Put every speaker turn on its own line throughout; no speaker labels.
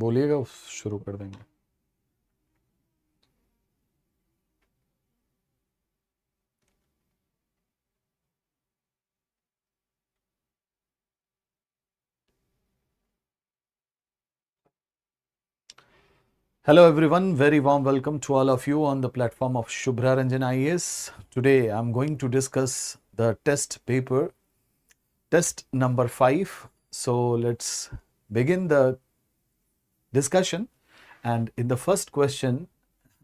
बोलिएगा शुरू कर देंगे। Hello everyone, very warm welcome to all of you on the platform of Shubhra Ranjan IAS. Today I'm going to discuss the test paper, test number 5. So let's begin the discussion. And in the first question,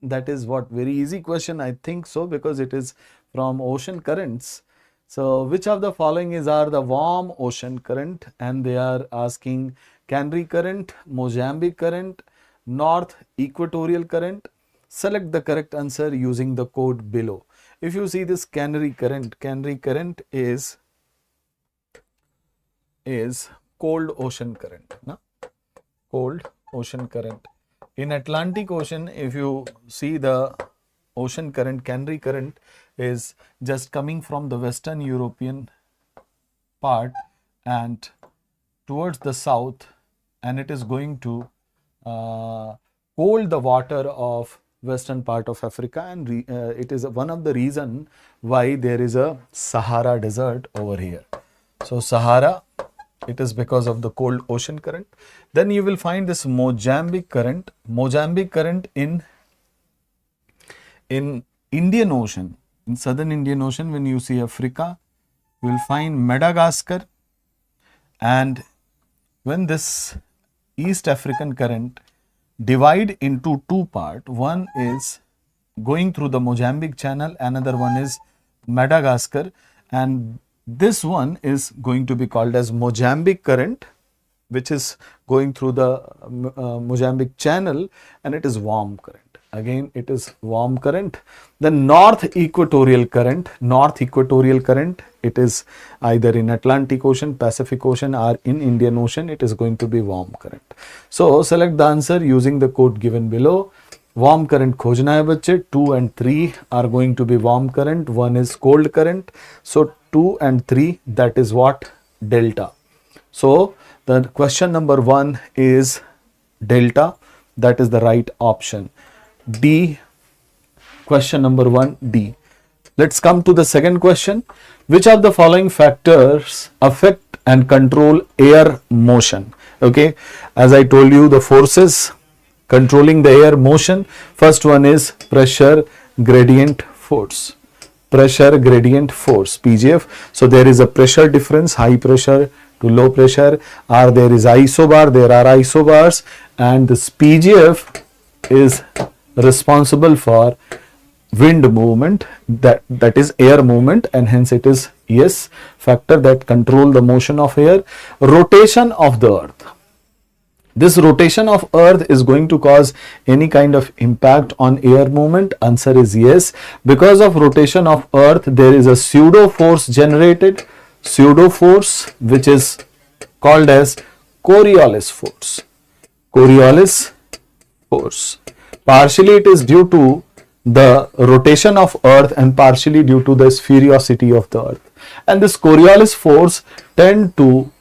that is what very easy question, I think so, because it is from ocean currents. So which of the following are the warm ocean current? And they are asking Canary current, Mozambique current, North equatorial current. Select the correct answer using the code below. If you see this Canary current is cold ocean current, na? Cold ocean current. In Atlantic Ocean, if you see the ocean current, Canary current is just coming from the Western European part and towards the south, and it is going to cold the water of western part of Africa, and it is one of the reason why there is a Sahara desert over here. So Sahara, it is because of the cold ocean current. Then you will find this Mozambique current. Mozambique current in Indian Ocean, in southern Indian Ocean. When you see Africa, you will find Madagascar. And when this East African current divide into two parts, one is going through the Mozambique channel, another one is Madagascar, and this one is going to be called as Mozambique current, which is going through the Mozambique channel, and it is warm current. Again, it is warm current. The North equatorial current, it is either in Atlantic Ocean, Pacific Ocean, or in Indian Ocean. It is going to be warm current. So select the answer using the code given below. Warm current खोजना है बच्चे. 2 and 3 are going to be warm current. 1 is cold current. So 2 and 3, that is what? Delta. So the question number 1 is delta. That is the right option. D. Question number 1, D. Let's come to the second question. Which of the following factors affect and control air motion? Okay, as I told you, the forces controlling the air motion. First one is pressure gradient force. Pressure gradient force, PGF. So there is a pressure difference, high pressure to low pressure, or there is isobar, there are isobars, and this PGF is responsible for wind movement, that is air movement, and hence it is yes factor that control the motion of air. Rotation of the earth. This rotation of earth is going to cause any kind of impact on air movement. Answer is yes. Because of rotation of earth, there is a pseudo force generated, pseudo force, which is called as Coriolis force. Coriolis force. Partially it is due to the rotation of earth and partially due to the sphericity of the earth. And this Coriolis force tend to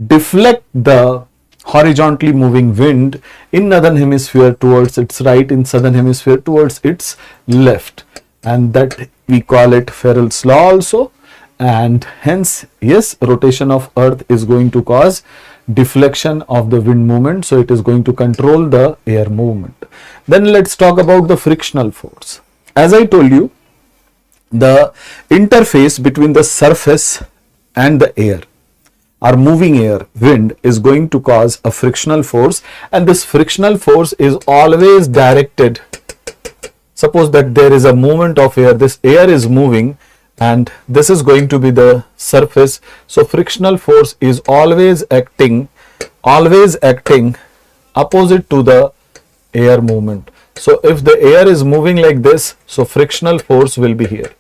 deflect the horizontally moving wind in northern hemisphere towards its right, in southern hemisphere towards its left, and that we call it Ferrell's law also. And hence yes, rotation of earth is going to cause deflection of the wind movement, so it is going to control the air movement. Then let's talk about the frictional force. As I told you, the interface between the surface and the air or moving air, wind, is going to cause a frictional force, and this frictional force is always directed. Suppose that there is a movement of air, this air is moving and this is going to be the surface, so frictional force is always acting opposite to the air movement. So if the air is moving like this, so frictional force will be here,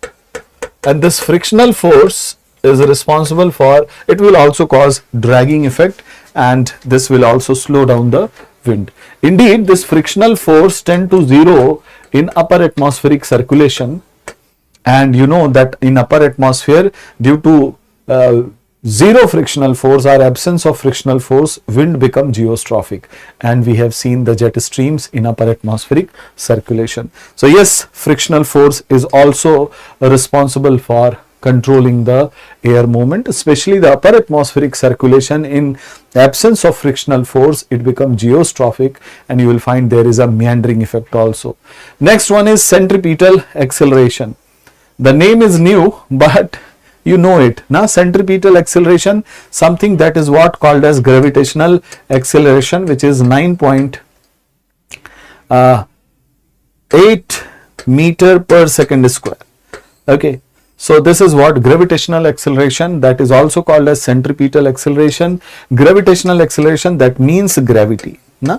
and this frictional force is responsible for, it will also cause dragging effect, and this will also slow down the wind. Indeed, this frictional force tend to zero in upper atmospheric circulation, and you know that in upper atmosphere, due to zero frictional force or absence of frictional force, wind become geostrophic, and we have seen the jet streams in upper atmospheric circulation. So yes, frictional force is also responsible for controlling the air movement, especially the upper atmospheric circulation. In absence of frictional force, it becomes geostrophic, and you will find there is a meandering effect also. Next one is centripetal acceleration. The name is new, but you know it now. Centripetal acceleration, something that is what called as gravitational acceleration, which is 9.8 meter per second square. Okay, so this is what gravitational acceleration, that is also called as centripetal acceleration. Gravitational acceleration, that means gravity. Na?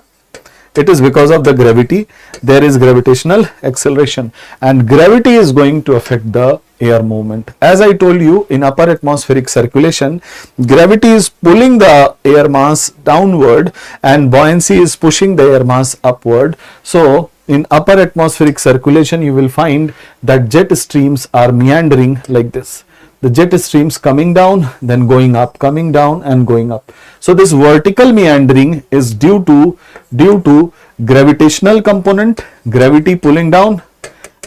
It is because of the gravity there is gravitational acceleration, and gravity is going to affect the air movement. As I told you, in upper atmospheric circulation, gravity is pulling the air mass downward and buoyancy is pushing the air mass upward. So in upper atmospheric circulation, you will find that jet streams are meandering like this. The jet streams coming down, then going up, coming down and going up. So this vertical meandering is due to gravitational component, gravity pulling down,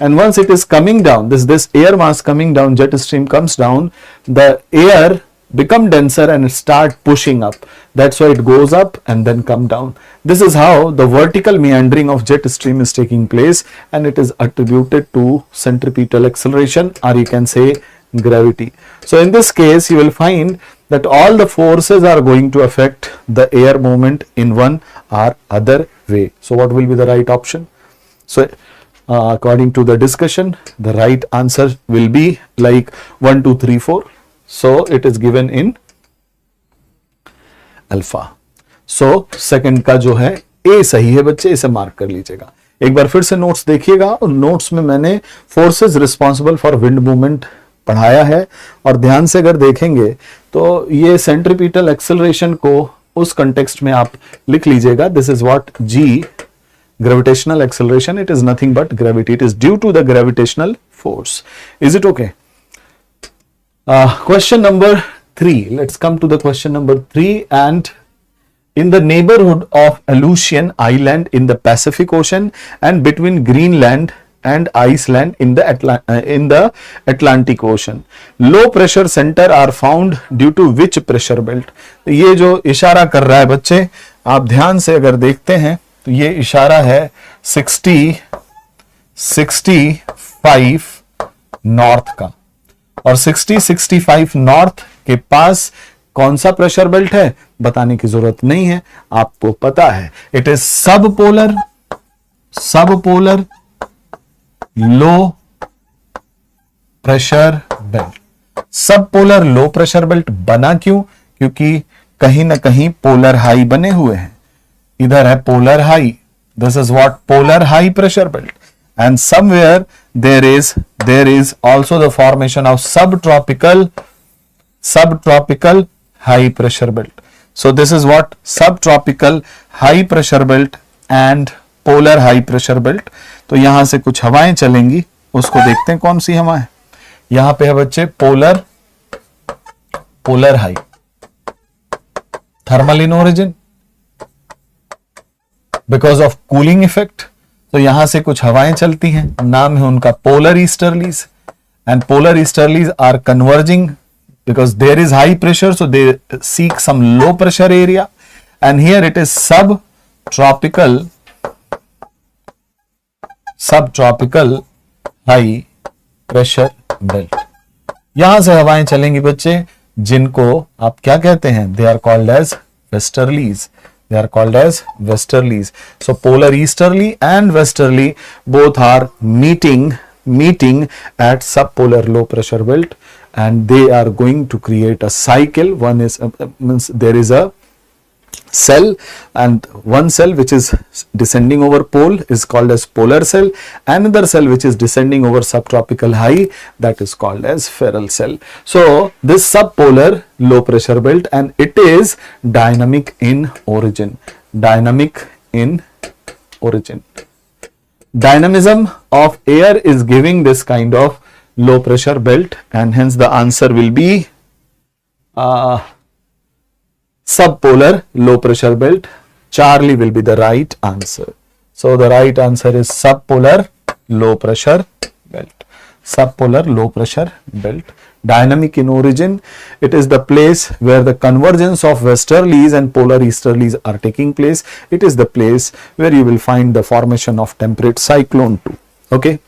and once it is coming down, this air mass coming down, jet stream comes down, the air become denser and start pushing up. That's why it goes up and then come down. This is how the vertical meandering of jet stream is taking place, and it is attributed to centripetal acceleration, or you can say gravity. So in this case, you will find that all the forces are going to affect the air movement in one or other way. So what will be the right option? So according to the discussion, the right answer will be like 1, 2, 3, 4. So it is given in alpha. So second का जो है ए सही है बच्चे, इसे mark कर लीजिएगा. एक बार फिर से नोट्स देखिएगा, और नोट्स में मैंने forces responsible for wind movement पढ़ाया है, और ध्यान से अगर देखेंगे तो ये सेंट्रीपिटल एक्सेलरेशन को उस कंटेक्स्ट में आप लिख लीजिएगा. This is what g gravitational acceleration. It is nothing but gravity. It is due to the gravitational force. Is it okay? Question number 3. Let's come to the question number 3. And in the neighborhood of Aleutian Island in the Pacific Ocean and between Greenland and Iceland in the Atlantic Ocean, low pressure center are found due to which pressure belt? ये जो इशारा कर रहा है बच्चे, आप ध्यान से अगर देखते हैं तो ये इशारा है 65 नॉर्थ का, और 65 नॉर्थ के पास कौन सा प्रेशर बेल्ट है बताने की जरूरत नहीं है, आपको पता है. इट इज सब पोलर लो प्रेशर बेल्ट. सब पोलर लो प्रेशर बेल्ट बना क्यों? क्योंकि कहीं ना कहीं पोलर हाई बने हुए हैं. इधर है polar high, this is what polar high pressure belt, and somewhere there is also the formation of subtropical high pressure belt. So this is what subtropical high pressure belt and polar high pressure belt. तो यहां से कुछ हवाएं चलेंगी, उसको देखते हैं कौन सी हवा है. यहां पे है बच्चे polar high, thermal in origin because of cooling effect. तो यहां से कुछ हवाएं चलती हैं, नाम है उनका polar easterlies, and polar easterlies are converging because there is high pressure, so they seek some low pressure area, and here it is subtropical high pressure belt. यहां से हवाएं चलेंगी बच्चे, जिनको आप क्या कहते हैं? They are called as westerlies. So polar easterly and westerly both are meeting at subpolar low pressure belt, and they are going to create a cycle. One is means there is a cell, and one cell which is descending over pole is called as polar cell. Another cell which is descending over subtropical high, that is called as ferrule cell. So this subpolar low pressure belt, and it is dynamic in origin. Dynamism of air is giving this kind of low pressure belt, and hence the answer will be subpolar low pressure belt. Charlie will be the right answer. So the right answer is subpolar low pressure belt. Subpolar low pressure belt. Dynamic in origin, it is the place where the convergence of westerlies and polar easterlies are taking place. It is the place where you will find the formation of temperate cyclone too. Okay.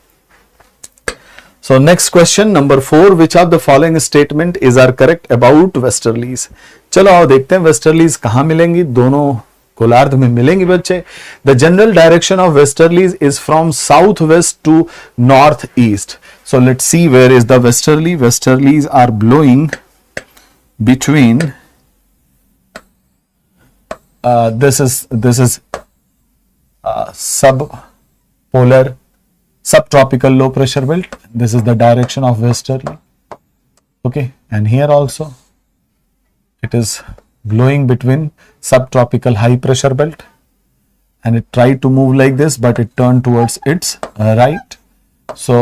So next question number 4, which of the following statement is are correct about westerlies? चलो आओ देखते हैं westerlies कहाँ मिलेंगी, दोनों गोलार्ध में मिलेंगी बच्चे. The general direction of westerlies is from south west to north east. So let's see where is the westerly. Westerlies are blowing between this is subtropical low pressure belt. This is the direction of westerly. Okay, and here also it is blowing between subtropical high pressure belt, and it tried to move like this, but it turned towards its right. So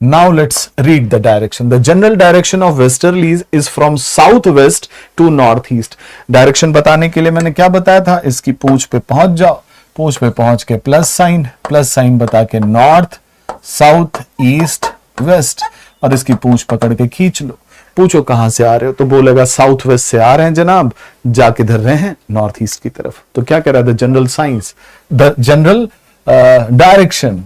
now let's read the direction. The general direction of westerlies is from southwest to northeast. Direction बताने के लिए मैंने क्या बताया था, इसकी पूंछ पे पहुंच जाओ, पूंछ पे पहुंच के प्लस साइन बता के नॉर्थ, साउथ, ईस्ट, वेस्ट, और इसकी पूंछ पकड़ के खींच लो. पूछो कहां से आ रहे हो, तो बोलेगा साउथ वेस्ट से आ रहे हैं जनाब, जा किधर रहे हैं, नॉर्थ ईस्ट की तरफ. तो क्या कह रहा है, the general science, the general direction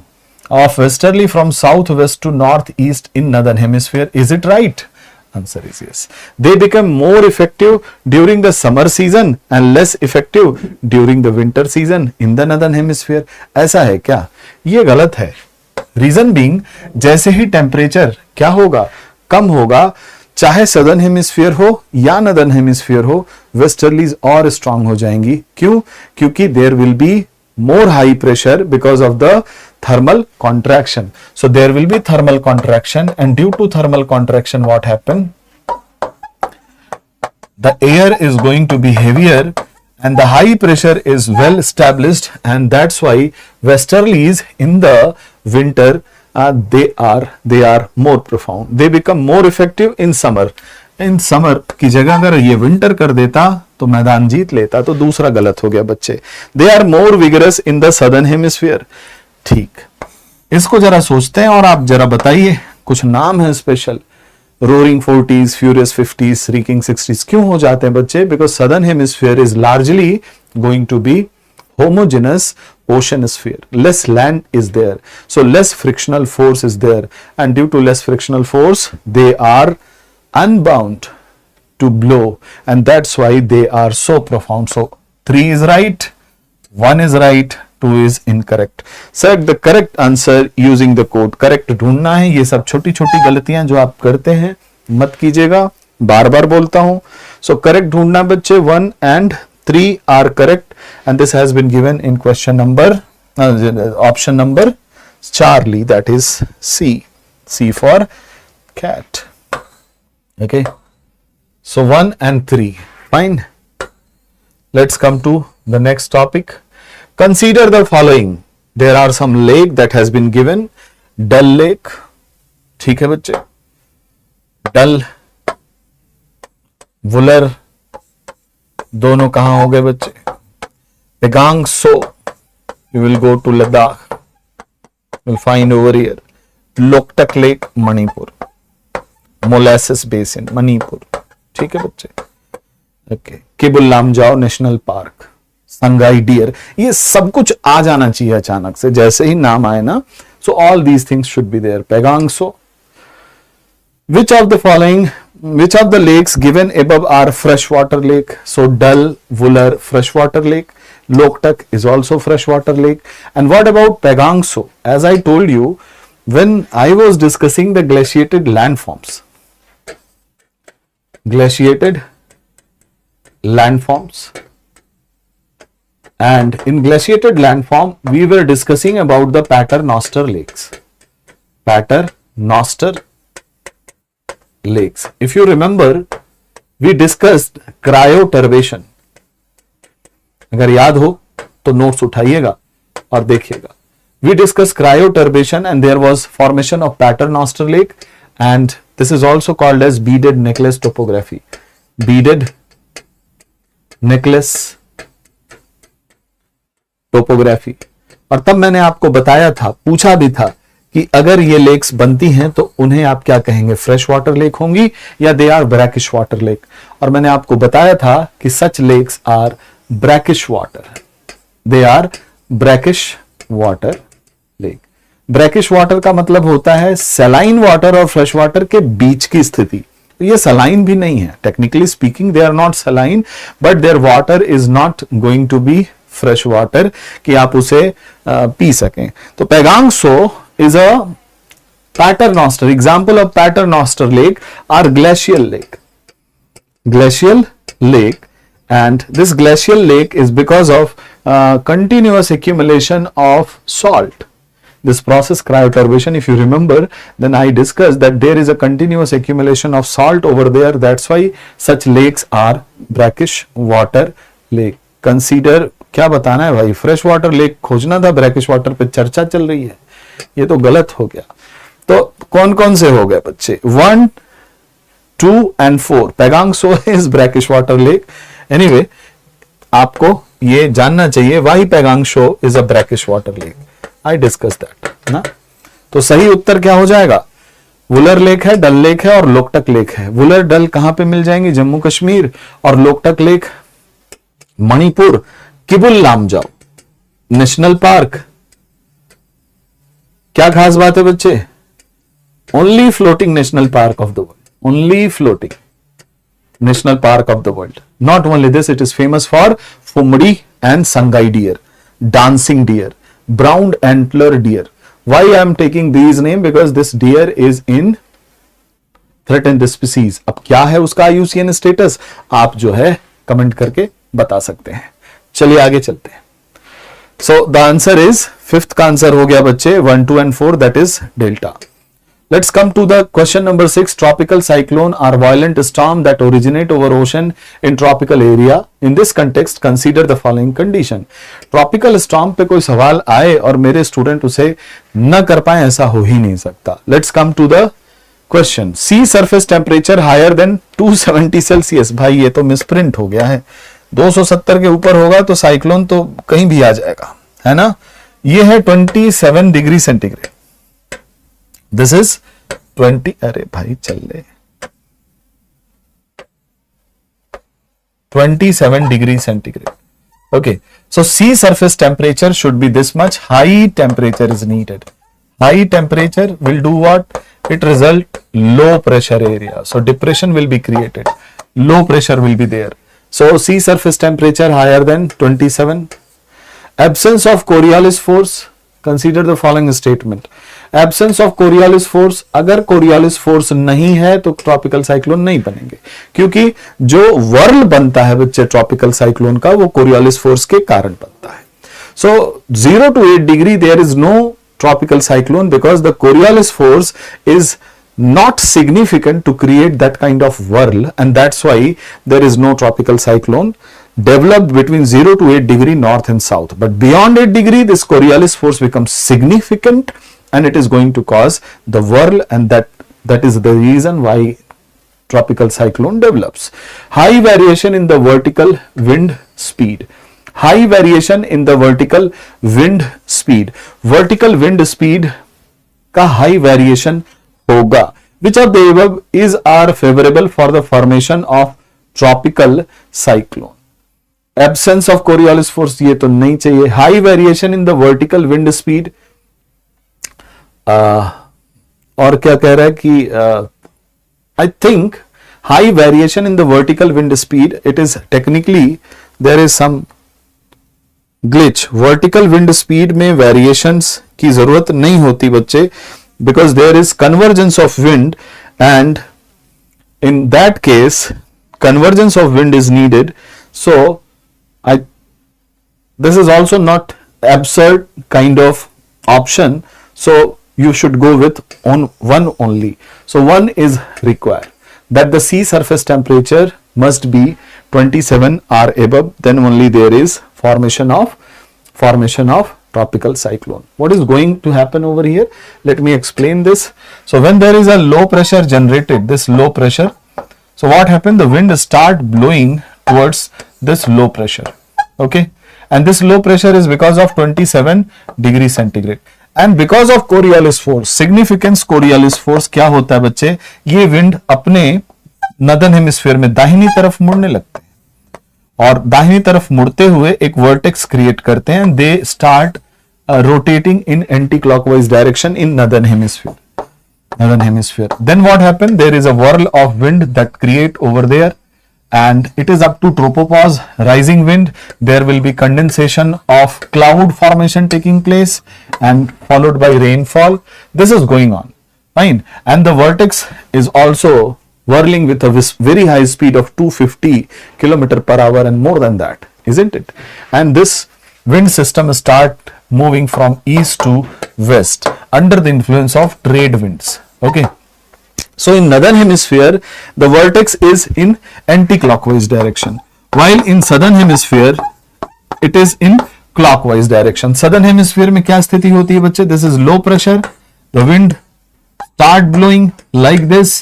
of westerly from southwest to northeast in northern hemisphere. Is it right? Answer is yes. They become more effective during the summer season and less effective during the winter season in the northern hemisphere. ऐसा है क्या? ये गलत है. Reason being, जैसे ही temperature क्या होगा, कम होगा, चाहे सदर्न हेमिस्फीयर हो या नदर्न हेमिस्फीयर हो, वेस्टर्लीज और स्ट्रांग हो जाएंगी. क्यों? क्योंकि there will be more high pressure because of the thermal contraction. So there will be thermal contraction, and due to thermal contraction what happen, the air is going to be heavier and the high pressure is well established, and that's why westerlies in the winter they are more profound. They become more effective in summer. In summer की जगह अगर ये winter कर देता तो मैदान जीत लेता, तो दूसरा गलत हो गया बच्चे. They are more vigorous in the southern hemisphere. ठीक, इसको जरा सोचते हैं और आप जरा बताइए, कुछ नाम है special, roaring 40s, furious 50s, reeking 60s क्यों हो जाते हैं बच्चे? Because southern hemisphere is largely going to be homogeneous ocean sphere. Less land is there, so less frictional force is there, and due to less frictional force they are unbound to blow, and that's why they are so profound. So 3 is right, 1 is right, 2 is incorrect. Select the correct answer using the code. Correct ढूंढना है. ये सब छोटी छोटी गलतियां जो आप करते हैं मत कीजिएगा, बार बार बोलता हूं. So correct ढूंढना बच्चे. 1 and 3 are correct, and this has been given in question number option number Charlie, that is C for cat. Okay, so 1 and 3 fine. Let's come to the next topic. Consider the following. There are some lake that has been given. Dal Lake, ठीक है बच्चे, डल, वुलर, दोनों कहां हो गए बच्चे? पेगांग सो, you will go to Ladakh, you will find over here. Loktak lake, Manipur. Molasses basin, Manipur. ठीक है बच्चे. Okay, Keibul Lamjao national park, Sangai deer. ये सब कुछ आ जाना चाहिए अचानक से, जैसे ही नाम आए ना. So all these things should be there. पेगांगसो. Which of the following, which of the lakes given above are freshwater lake? So Dal, Vular, freshwater lake. Loktak is also freshwater lake. And what about Pegangso? As I told you, when I was discussing the glaciated landforms, and in glaciated landform we were discussing about the Paternoster lakes. If you remember, we discussed cryoturbation. अगर याद हो तो notes उठाइएगा और देखिएगा. We discussed cryoturbation, and there was formation of Paternoster lake, and this is also called as beaded necklace topography. beaded necklace topography. और तब मैंने आपको बताया था, पूछा भी था कि अगर ये लेक्स बनती हैं तो उन्हें आप क्या कहेंगे, फ्रेश वाटर लेक होंगी या they are brackish water lake. और मैंने आपको बताया था कि such lakes are brackish water, they are brackish water lake. Brackish water का मतलब होता है सलाइन वाटर और फ्रेश वाटर के बीच की स्थिति। ये सलाइन भी नहीं है, technically speaking they are not saline, but their water is not going to be fresh water कि आप उसे पी सकें। तो Pangong Tso is a paternoster, example of paternoster lake are glacial lake, glacial lake, and this glacial lake is because of continuous accumulation of salt. This process cryoturbation, if you remember, then I discussed that there is a continuous accumulation of salt over there. That's why such lakes are brackish water lake. Consider, क्या बताना है भाई, fresh water lake खोजना था, brackish water पे चर्चा चल रही है, ये तो गलत हो गया। तो कौन कौन से हो गए बच्चे, 1, 2 and 4 Pangong Tso is brackish water lake. Anyway आपको ये जानना चाहिए why Pangong Tso is a brackish water lake, I discuss that ना। तो सही उत्तर क्या हो जाएगा, वुलर लेक है, डल लेक है और लोकटक लेक है। वुलर डल कहां पे मिल जाएंगे, जम्मू कश्मीर, और Loktak lake Manipur, Keibul Lamjao national park. क्या खास बात है बच्चे, only floating national park of the world, only floating national park of the world. Not only this, it is famous for Fumdi and Sangai deer, dancing deer, brown antler deer. Why I am taking these names? Because this deer is in threatened species. अब क्या है उसका IUCN status, आप जो है comment करके बता सकते हैं। चलिए आगे चलते हैं। So the answer is, fifth का आंसर हो गया बच्चे 1, 2 and 4, that is delta. Let's come to the question number 6. Tropical cyclone are violent storm that originate over ocean in tropical area. In this context, consider the following condition. Tropical storm पे कोई सवाल आए और मेरे student उसे न कर पाए, ऐसा हो ही नहीं सकता। Let's come to the question. Sea surface temperature higher than 270 Celsius. भाई ये तो मिसप्रिंट हो गया है, 270 के ऊपर होगा तो साइक्लोन तो कहीं भी आ जाएगा, है ना। ये है 27 डिग्री सेंटीग्रेड, दिस इज 20, अरे भाई चल रहे 27 degree centigrade. Okay, so sea surface temperature should be this much. High temperature is needed. High temperature will do what? It result low pressure area. So depression will be created. Low pressure will be there. So sea surface temperature higher than 27. Absence of Coriolis force. Consider the following statement. Absence of Coriolis force. अगर Coriolis force नहीं है तो tropical cyclone नहीं बनेंगे, क्योंकि जो whirl बनता है बच्चे tropical cyclone का वो Coriolis force के कारण बनता है. So 0 to 8 degree there is no tropical cyclone because the Coriolis force is not significant to create that kind of whirl, and that's why there is no tropical cyclone developed between 0 to 8 degree north and south. But beyond 8 degree this Coriolis force becomes significant and it is going to cause the whirl, and that is the reason why tropical cyclone develops. High variation in the vertical wind speed. High variation in the vertical wind speed. Vertical wind speed का high variation होगा. Which of the above is are favorable for the formation of tropical cyclone? Absence of Coriolis force ये तो नहीं चाहिए. High variation in the vertical wind speed. और क्या कह रहा है कि I think high variation in the vertical wind speed, it is technically there is some glitch. Vertical wind speed में variations की जरूरत नहीं होती बच्चे, because there is convergence of wind, and in that case convergence of wind is needed. So this is also not absurd kind of option, so you should go with on one only. So one is required, that the sea surface temperature must be 27 or above, then only there is formation of tropical cyclone. What is going to happen over here? Let me explain this. So when there is a low pressure generated, this low pressure, So what happened? The wind start blowing towards this low pressure. Okay, and this low pressure is because of 27 degree centigrade. And because of Coriolis force, significance Coriolis force क्या होता है बच्चे? ये wind अपने northern hemisphere में दाहिनी तरफ मुड़ने लगते हैं और दाहिनी तरफ मुड़ते हुए एक वर्टेक्स क्रिएट करते हैं. They start rotating in anti-clockwise direction in northern hemisphere. Then what happened? There is a whirl of wind that create over there, and it is up to tropopause, rising wind. There will be condensation of cloud formation taking place and followed by rainfall. This is going on, fine. And the vortex is also whirling with a very high speed of 250 km/h and more than that, isn't it? And this wind system start moving from east to west under the influence of trade winds. Okay, so in northern hemisphere the vortex is in anti-clockwise direction, while in southern hemisphere it is in clockwise direction. Southern hemisphere में क्या स्थिति होती है बच्चे? This is low pressure, the wind start blowing like this.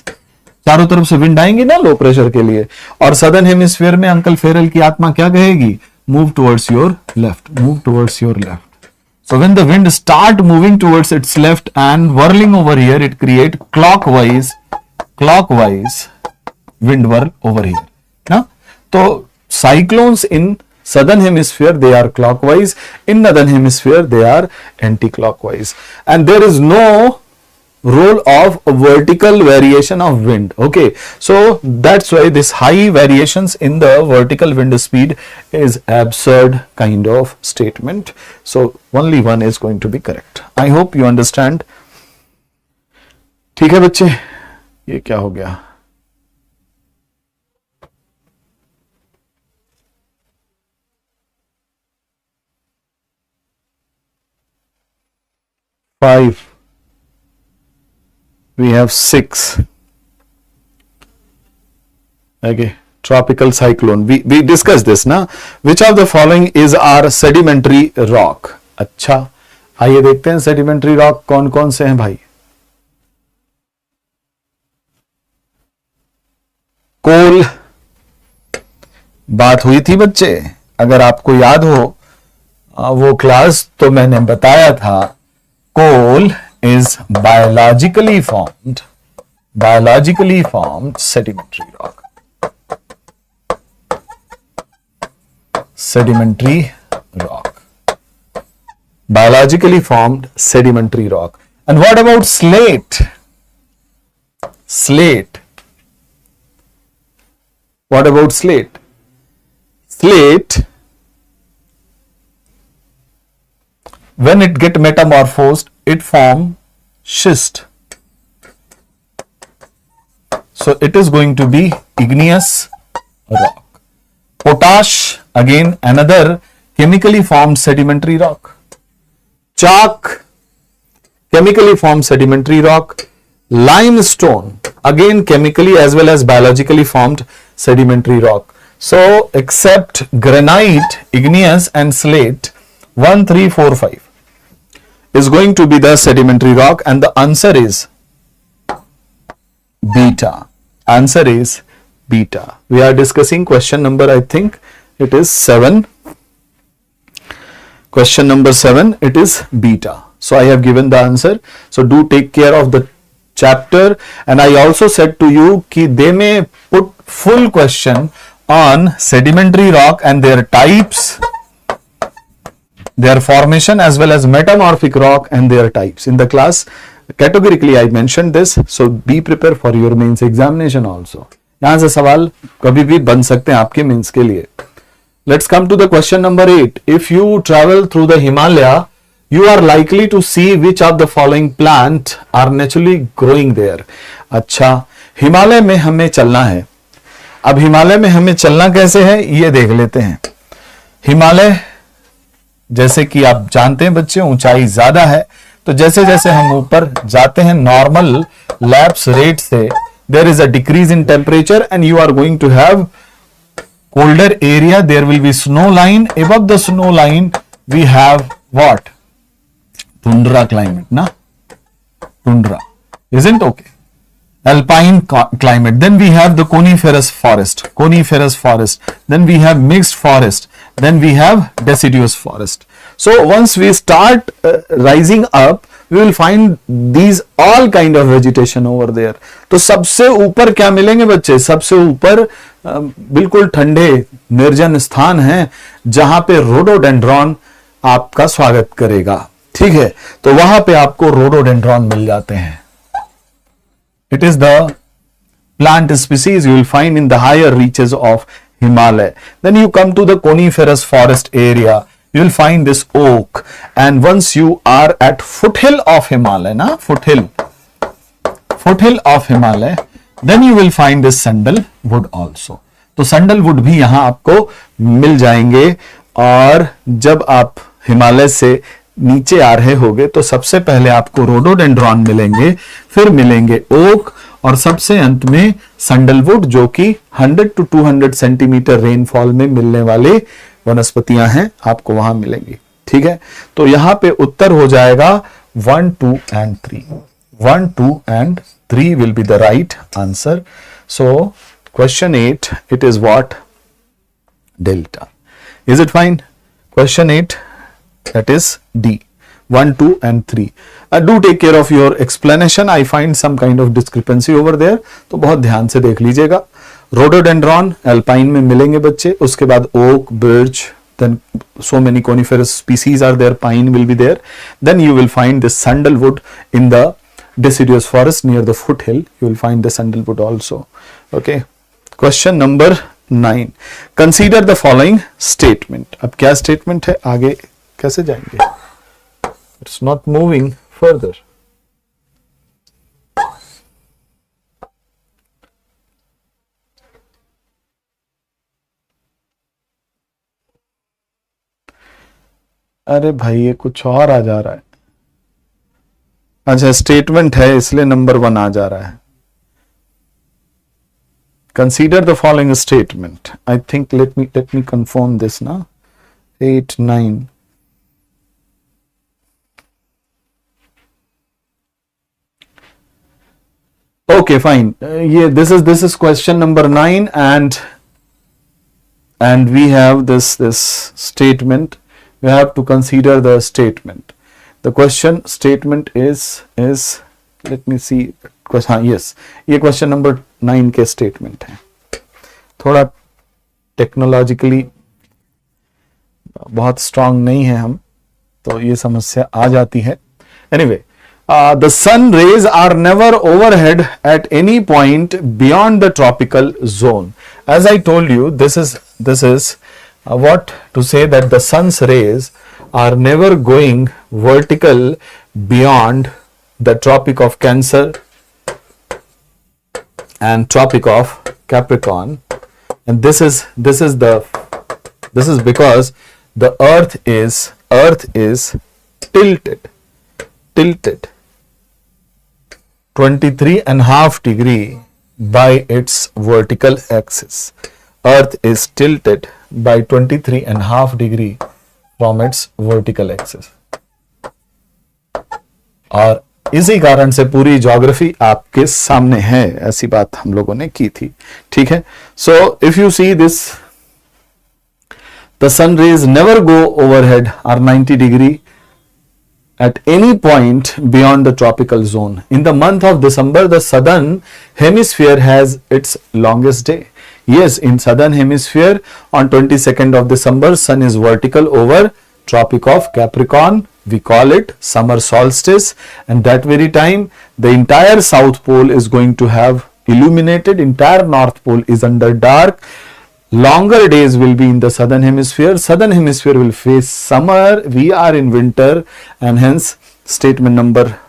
चारों तरफ से wind आएंगी ना लो प्रेशर के लिए, और सदर्न हेमिस्फीयर में अंकल फेरल की आत्मा क्या कहेगी? Move towards your left, move towards your left. So when the wind start moving towards its left and whirling over here, it create clockwise wind whirl over here. Now, so cyclones in southern hemisphere, they are clockwise. In northern hemisphere, they are anti-clockwise. And there is no role of vertical variation of wind. Okay, so that's why this high variations in the vertical wind speed is absurd kind of statement. So only one is going to be correct. I hope you understand. ठीक है बच्चे, ये क्या हो गया? Five. We have 6. Okay, tropical cyclone. We discussed this ना. Which of the following is our sedimentary rock? अच्छा, आइए देखते हैं sedimentary rock कौन कौन से हैं भाई. कोल बात हुई थी बच्चे, अगर आपको याद हो वो क्लास, तो मैंने बताया था कोल is biologically formed sedimentary rock. Biologically formed sedimentary rock. And what about slate? What about slate? When it get metamorphosed, it form schist. So it is going to be igneous rock. Potash, again another chemically formed sedimentary rock. Chalk, chemically formed sedimentary rock. Limestone, again chemically as well as biologically formed sedimentary rock. So except granite, igneous and slate, 1, 3, 4, 5 is going to be the sedimentary rock, and the answer is beta. Answer is beta. We are discussing question number, I think it is 7. Question number 7, it is beta. So I have given the answer. So do take care of the chapter, and I also said to you that they may put full question on sedimentary rock and their types, their formation, as well as metamorphic rock and their types. In the class, categorically I mentioned this, so be prepared for your mains examination also. यहाँ से सवाल कभी भी बन सकते हैं आपके mains के लिए. Let's come to the question number 8. If you travel through the Himalaya, you are likely to see which of the following plant are naturally growing there. अच्छा, हिमालय में हमें चलना है. अब हिमालय में हमें चलना कैसे है ये देख लेते हैं. हिमालय जैसे कि आप जानते हैं बच्चे, ऊंचाई ज्यादा है, तो जैसे जैसे हम ऊपर जाते हैं नॉर्मल लैप्स रेट से, there is a decrease in temperature and you are going to have colder area. There will be snow line. Above the snow line we have what? Tundra climate ना, tundra, isn't okay? climate. Then we have the coniferous forest. Then we have mixed forest. Then we have deciduous forest. So once we start rising up, we will find these all kind of vegetation over there. तो सबसे ऊपर क्या मिलेंगे बच्चे? सबसे ऊपर बिल्कुल ठंडे निर्जन स्थान है जहां पे रोडोडेंड्रॉन आपका स्वागत करेगा, ठीक है। तो वहां पे आपको रोडोडेंड्रॉन मिल जाते हैं। It is the plant species you will find in the higher reaches of Himalaya. Then you come to the coniferous forest area. You will find this oak. And once you are at foothill of Himalaya, foothill of Himalaya, then you will find this sandalwood also. तो sandalwood भी यहां आपको मिल जाएंगे। और जब आप हिमालय से नीचे आ रहे होगे तो सबसे पहले आपको रोडोडेंड्रॉन मिलेंगे, फिर मिलेंगे ओक, और सबसे अंत में सैंडलवुड, जो कि 100 to 200 सेंटीमीटर रेनफॉल में मिलने वाले वनस्पतियां हैं, आपको वहां मिलेंगी, ठीक है। तो यहां पे उत्तर हो जाएगा 1, 2 and 3. 1, 2 and 3 will be the right answer. So question 8, it is what? Delta. Is it fine? Question 8, that is D. 1, 2 and 3. Do take care of your explanation. I find some kind of discrepancy over there. तो बहुत ध्यान से देख लीजिएगा। Rhododendron alpine में मिलेंगे बच्चे, उसके बाद okay, birch, then so many coniferous species are there, pine will be there. Then you will find this sandalwood in the deciduous forest near the foothill. You will find the sandalwood also. Okay. Question number 9. Consider the following statement. अब क्या statement है? आगे कैसे जाएंगे? It's not moving further. अरे भाई ये कुछ और आ जा रहा है। अच्छा स्टेटमेंट है इसलिए नंबर 1 आ जा रहा है। Consider the following statement. I think let me confirm this now. 8, 9. Okay, fine. Yeah, this is question number 9, and we have this statement. We have to consider the statement. The question statement is let me see. Yes, ये question number 9 के statement है। थोड़ा technologically बहुत strong नहीं है हम, तो ये समस्या आ जाती है। Anyway, the sun rays are never overhead at any point beyond the tropical zone. As I told you, this is what to say, that the sun's rays are never going vertical beyond the Tropic of Cancer and Tropic of Capricorn, and this is because the earth is tilted 23.5 degree by its vertical axis. Earth is tilted by 23.5 degree from its vertical axis. और इसी कारण से पूरी geography आपके सामने है, ऐसी बात हम लोगों ने की थी, ठीक है। So if you see this, the sun rays never go overhead or 90 degree at any point beyond the tropical zone. In the month of December, the southern hemisphere has its longest day. Yes, in southern hemisphere on 22nd of December, sun is vertical over Tropic of Capricorn. We call it summer solstice, and that very time the entire south pole is going to have illuminated, entire north pole is under dark. Longer days will be in the southern hemisphere. Southern hemisphere will face summer. We are in winter, and hence statement number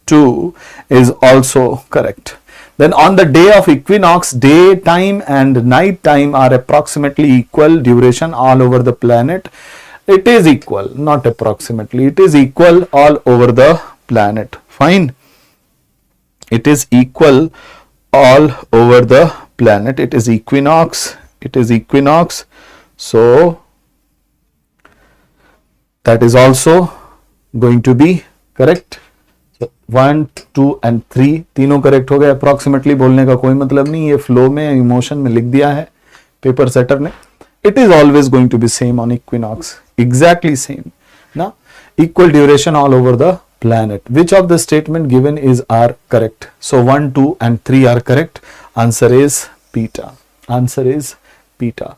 2 is also correct. Then on the day of equinox, daytime and night time are approximately equal duration all over the planet. It is equal, not approximately. It is equal all over the planet. Fine. It is equal all over the planet. It is equinox. It is equinox. So that is also going to be correct. So 1, 2 and 3 तीनों correct हो गए। Approximately बोलने का कोई मतलब नहीं, ये flow में इमोशन में लिख दिया है पेपर सेटर ने। It is always going to be same on equinox, exactly same ना, equal duration all over the planet. Which of the statement given are correct? So 1, 2 and 3 are correct. Answer is beta. Answer is beta.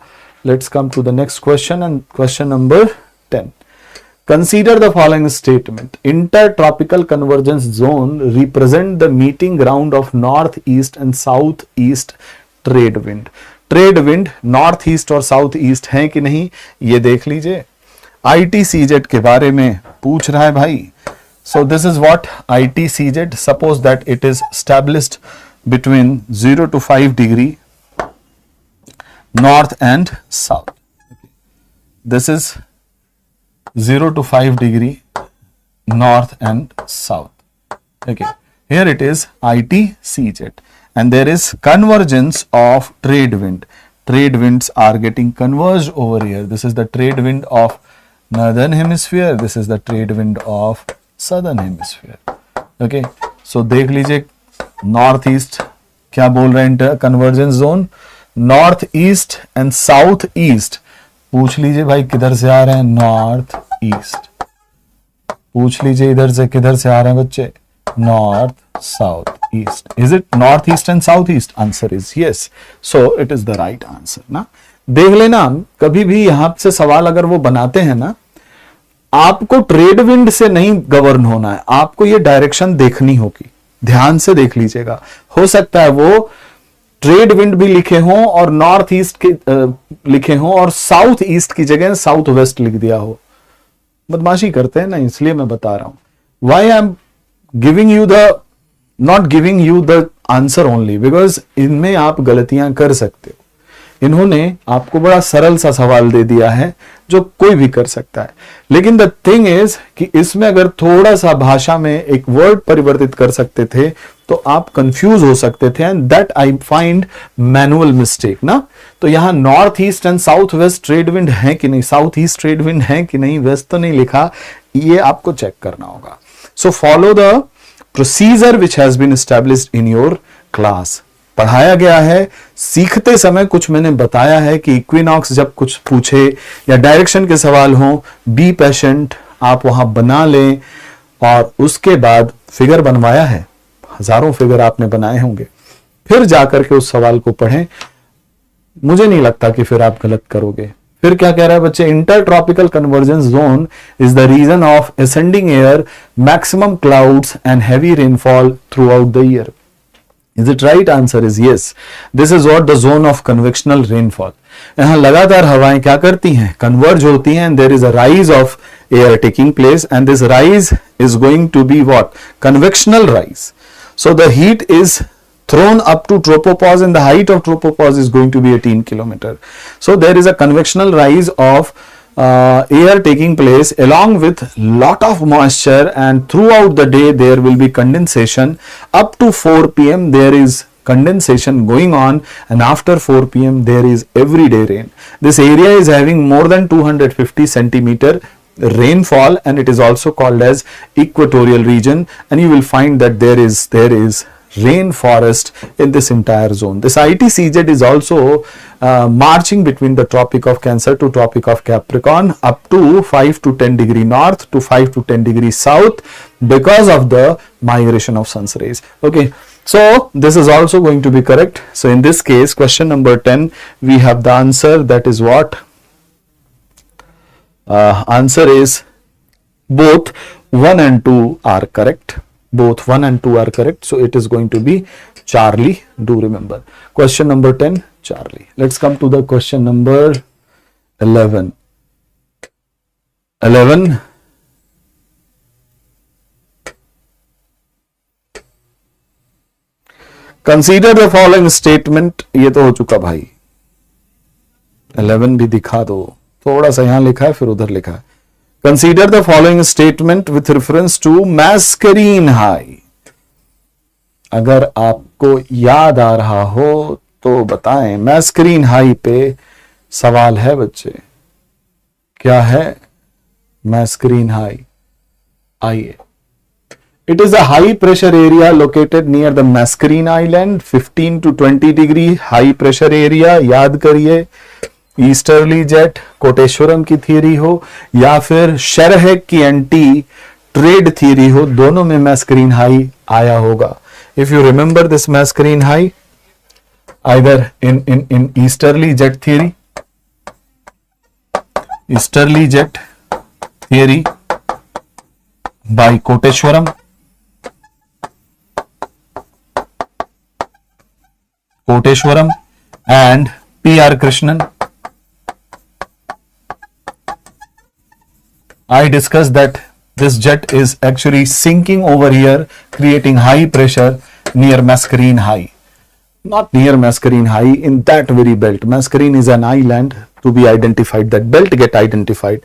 Let's come to the next question, and question number 10. Consider the following statement. Intertropical convergence zone represent the meeting ground of northeast and southeast trade wind. Trade wind north east और south east है कि नहीं ये देख लीजिए। ITCZ के बारे में पूछ रहा है भाई। So this is what ITCZ, suppose that it is established between 0 to 5 degree north and south. This is 0 to 5 degree north and south. Okay, here it is ITCZ, and there is convergence of trade wind. Trade winds are getting converged over here. This is the trade wind of northern hemisphere. This is the trade wind of southern hemisphere. Okay, so देख लीजिए north east क्या बोल रहे हैं, convergence zone north east and south east. पूछ लीजिए भाई किधर से आ रहे हैं, नॉर्थ ईस्ट। पूछ लीजिए इधर से किधर से आ रहे हैं बच्चे, north south east. Is it north east and south east? Answer is yes, so it is the right answer ना। देख लेना कभी भी यहां से सवाल अगर वो बनाते हैं ना, आपको ट्रेड विंड से नहीं गवर्न होना है, आपको ये डायरेक्शन देखनी होगी, ध्यान से देख लीजिएगा। हो सकता है वो ट्रेड विंड भी लिखे हों और नॉर्थ ईस्ट के लिखे हों और साउथ ईस्ट की जगह साउथ वेस्ट लिख दिया हो। बदमाशी करते हैं ना, इसलिए मैं बता रहा हूं। Why I am giving you the not giving you the answer only because इनमें आप गलतियां कर सकते हो। इन्होंने आपको बड़ा सरल सा सवाल दे दिया है जो कोई भी कर सकता है, लेकिन द थिंग इज कि इसमें अगर थोड़ा सा भाषा में एक वर्ड परिवर्तित कर सकते थे तो आप कंफ्यूज हो सकते थे, and that I find manual mistake ना। तो यहां north east and south west trade wind है कि नहीं, साउथ ईस्ट ट्रेड विंड है कि नहीं, वेस्ट तो नहीं लिखा, ये आपको चेक करना होगा। So follow the procedure which has been established in your class. पढ़ाया गया है, सीखते समय कुछ मैंने बताया है कि इक्विनॉक्स जब कुछ पूछे या डायरेक्शन के सवाल हो, बी पेशेंट, आप वहां बना लें और उसके बाद फिगर बनवाया है, हजारों फिगर आपने बनाए होंगे, फिर जाकर के उस सवाल को पढ़ें। मुझे नहीं लगता कि फिर आप गलत करोगे। फिर क्या कह रहा है बच्चे, intertropical convergence zone is the region of ascending air, maximum clouds and heavy rainfall throughout the year. Is it right? Answer is yes. This is what the zone of convectional rainfall. यहाँ लगातार हवाएं क्या करती हैं, converge होती हैं, and there is a rise of air taking place, and this rise is going to be what? Convectional rise. So the heat is thrown up to tropopause, and the height of tropopause is going to be 18 kilometer. So there is a convectional rise of air taking place along with lot of moisture, and throughout the day there will be condensation. Up to 4 p.m. there is condensation going on, and after 4 p.m. there is everyday rain. This area is having more than 250 centimeter rainfall, and it is also called as equatorial region, and you will find that there is rainforest in this entire zone. This ITCZ is also marching between the Tropic of Cancer to Tropic of Capricorn up to 5 to 10 degree north to 5 to 10 degree south because of the migration of sun's rays. Okay, so this is also going to be correct. So in this case, question number 10, we have the answer, that is what? Answer is both 1 and 2 are correct. Both 1 and 2 are correct. So it is going to be Charlie. Do remember. Question number 10, Charlie. Let's come to the question number 11. 11. Consider the following statement. ये तो हो चुका भाई। 11 भी दिखा दो। थोड़ा सा यहां लिखा है, फिर उधर लिखा है। Consider the following statement with reference to Mascarene High. अगर आपको याद आ रहा हो तो बताएं। Mascarene High पे सवाल है बच्चे, क्या है Mascarene High? आइए, It is a high pressure area located near the Mascarene Island, 15 to 20 degree high pressure area. याद करिए, ईस्टर्ली जेट कोटेश्वरम की थियरी हो या फिर शेरहैग की एंटी ट्रेड थियरी हो, दोनों में मैस्करीन हाई आया होगा. If you remember this Mascarene high either in easterly jet theory, easterly jet theory by Koteshwaram, and P.R. Krishnan. I discussed that this jet is actually sinking over here, creating high pressure near Mascarene High. Not near Mascarene High, in that very belt. Mascarene is an island to be identified. That belt get identified.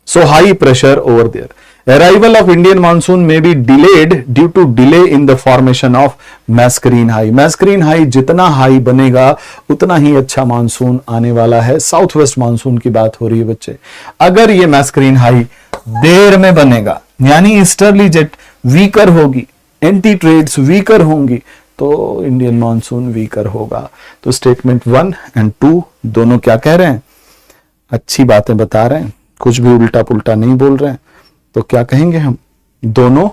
So high pressure over there. Arrival of Indian monsoon may be delayed due to delay in the formation of Mascarene High. Mascarene High जितना high बनेगा उतना ही अच्छा monsoon आने वाला है. South west monsoon की बात हो रही है बच्चे. अगर ये Mascarene High देर में बनेगा, यानी ईस्टर्ली जेट वीकर होगी, एंटी ट्रेड्स वीकर होंगी, तो इंडियन मानसून वीकर होगा. तो स्टेटमेंट 1 एंड 2 दोनों क्या कह रहे हैं? अच्छी बातें बता रहे हैं, कुछ भी उल्टा पुल्टा नहीं बोल रहे हैं. तो क्या कहेंगे हम? दोनों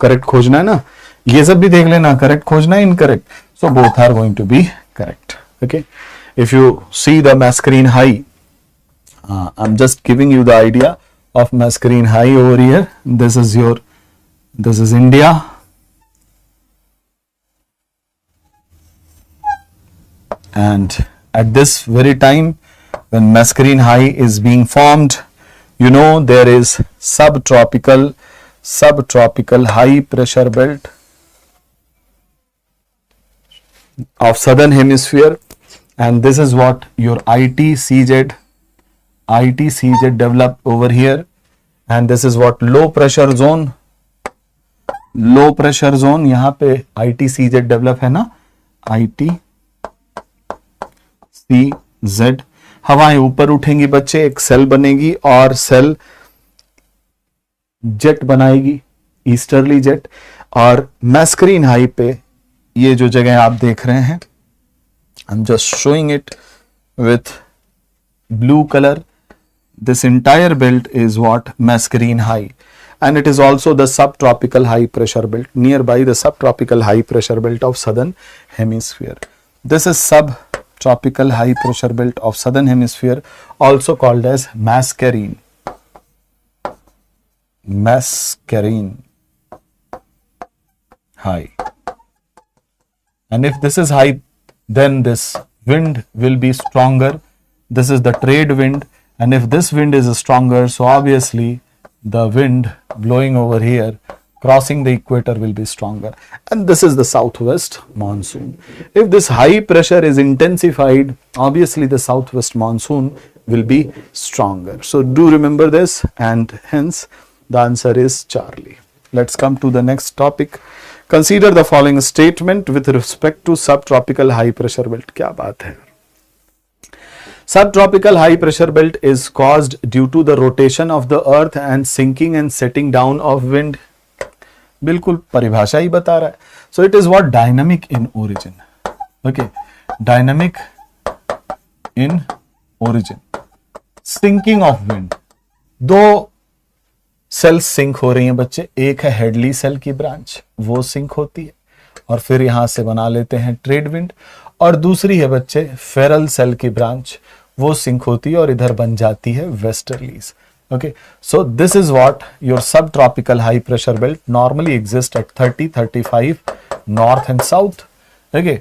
करेक्ट खोजना है ना, ये सब भी देख लेना, करेक्ट खोजना है, incorrect. So both are going to be correct. Okay, if you see the Mascarene High, I am just giving you the idea of Mascarene High over here. This is India. And at this very time when Mascarene High is being formed, you know, there is subtropical high pressure belt of southern hemisphere, and this is what your ITCZ developed over here, and this is what low pressure zone यहाँ पे ITCZ develop है ना, ITCZ. हवाएं ऊपर उठेंगी बच्चे, एक cell बनेगी और सेल जेट बनाएगी, ईस्टर्ली जेट. और Mascarene हाई पे ये जो जगह आप देख रहे हैं, आई am just showing it with blue colour. This entire belt is what Mascarene high, and it is also the subtropical high pressure belt, nearby the subtropical high pressure belt of southern hemisphere. This is subtropical high pressure belt of southern hemisphere, also called as Mascarene high. And if this is high, then this wind will be stronger. This is the trade wind, and if this wind is stronger, so obviously the wind blowing over here crossing the equator will be stronger, and this is the southwest monsoon. If this high pressure is intensified, obviously the southwest monsoon will be stronger. So do remember this, and hence the answer is Charlie. Let's come to the next topic. Consider the following statement with respect to subtropical high pressure belt. क्या बात है? Subtropical high pressure belt is caused due to the rotation of the earth and sinking and setting down of wind. बिल्कुल परिभाषा ही बता रहा है. So it is what? Dynamic in origin. Okay, dynamic in origin. Sinking of wind. दो cell sink हो रही हैं बच्चे. एक है हेडली सेल की ब्रांच, वो सिंक होती है और फिर यहां से बना लेते हैं ट्रेड विंड, और दूसरी है बच्चे फेरल सेल की ब्रांच, वो सिंक होती है और इधर बन जाती है westerlies. Okay, so this is what your subtropical high pressure belt normally exists at 30-35 north and south. Okay,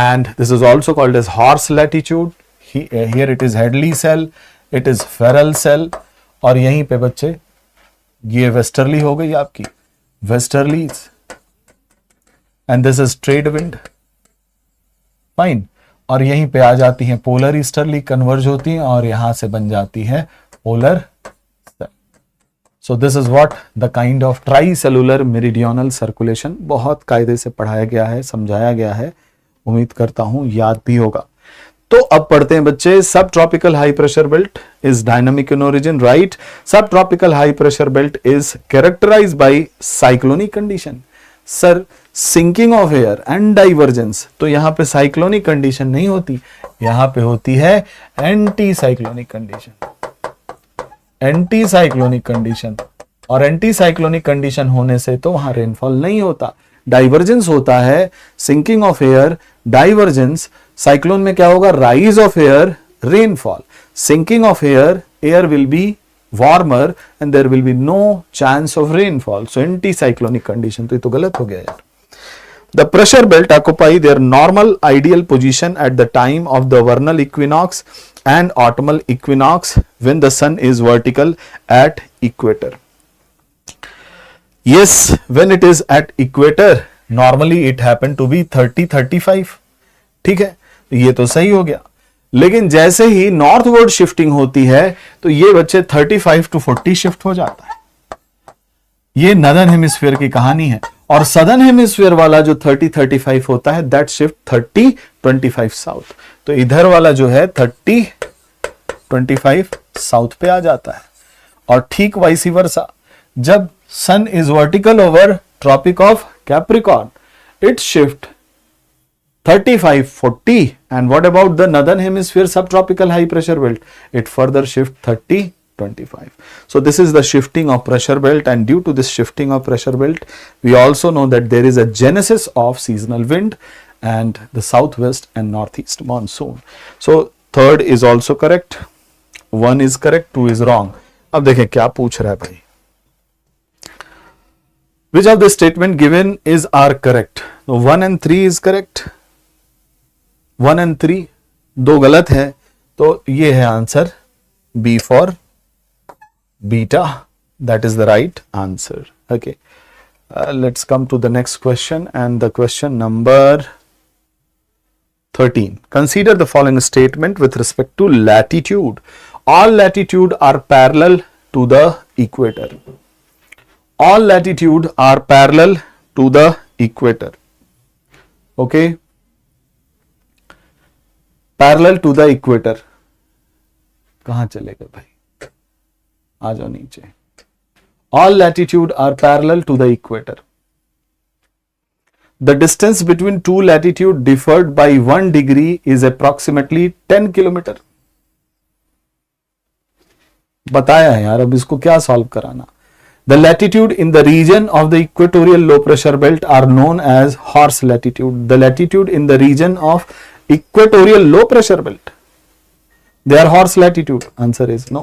and this is also called as horse latitude. Here it is Hadley cell, it is Ferrel cell, और यहीं पे बच्चे ये westerly हो गई आपकी westerlies, and this is trade wind. Fine, और यहीं पे आ जाती हैं पोलर ईस्टर्ली, कन्वर्ज होती हैं और यहां से बन जाती है polar. So this is what the kind of tricellular meridional circulation. बहुत कायदे से पढ़ाया गया है, समझाया गया है, उम्मीद करता हूं याद भी होगा. तो अब पढ़ते हैं बच्चे. Subtropical high pressure belt is dynamic in origin, right. Subtropical high pressure belt is characterised by cyclonic condition. Sir sinking of air and divergence, तो यहां पे साइक्लोनिक कंडीशन नहीं होती, यहां पे होती है anti cyclonic condition, anti cyclonic condition. और एंटी साइक्लोनिक कंडीशन होने से तो वहां रेनफॉल नहीं होता, डाइवर्जेंस होता है। Sinking of air, divergence, cyclone में क्या होगा, rise of air, rainfall. Sinking of air, air will be warmer and there will be no chance of rainfall, so anti-cyclonic condition। तो ये तो गलत हो गया यार। The pressure belt occupy their normal ideal position at the time of the vernal equinox and autumnal equinox when the sun is vertical at equator। Yes, when it is at equator normally it happen to be 30-35, ठीक है, ये तो सही हो गया। लेकिन जैसे ही northward shifting होती है तो ये बच्चे 35 to 40 शिफ्ट हो जाता है। ये नदर्न हेमिस्फीयर की कहानी है। और सदर्न हेमिस्फीयर वाला जो 30-35 होता है दैट शिफ्ट 30-25 साउथ। तो इधर वाला जो है 30-25 साउथ पे आ जाता है। और ठीक वाइस वर्सा, जब sun is vertical over tropic of Capricorn it shift 35-40, and what about the northern hemisphere subtropical high pressure belt? It further shift 30-25. So this is the shifting of pressure belt, and due to this shifting of pressure belt, we also know that there is a genesis of seasonal wind and the southwest and northeast monsoon. So third is also correct, 1 is correct, 2 is wrong. अब देखें क्या पूछ रहा है भाई। Which of the statement given is are correct? So 1 and 3 is correct. 1 and 3 दो गलत है, तो ये है answer B for beta, that is the right answer। Okay, let's come to the next question, and the question number 13. Consider the following statement with respect to latitude. All latitude are parallel to the equator. All latitude are parallel to the equator. Okay, parallel to the equator, कहां चले गए भाई, आ जाओ नीचे। All latitude are parallel to the equator. The distance between two latitude differed by 1 degree is approximately 10 kilometre. बताया है यार, अब इसको क्या सॉल्व कराना। The latitude in the region of the equatorial low pressure belt are known as horse latitude. The latitude in the region of equatorial low pressure belt, they are horse latitude. Answer is no.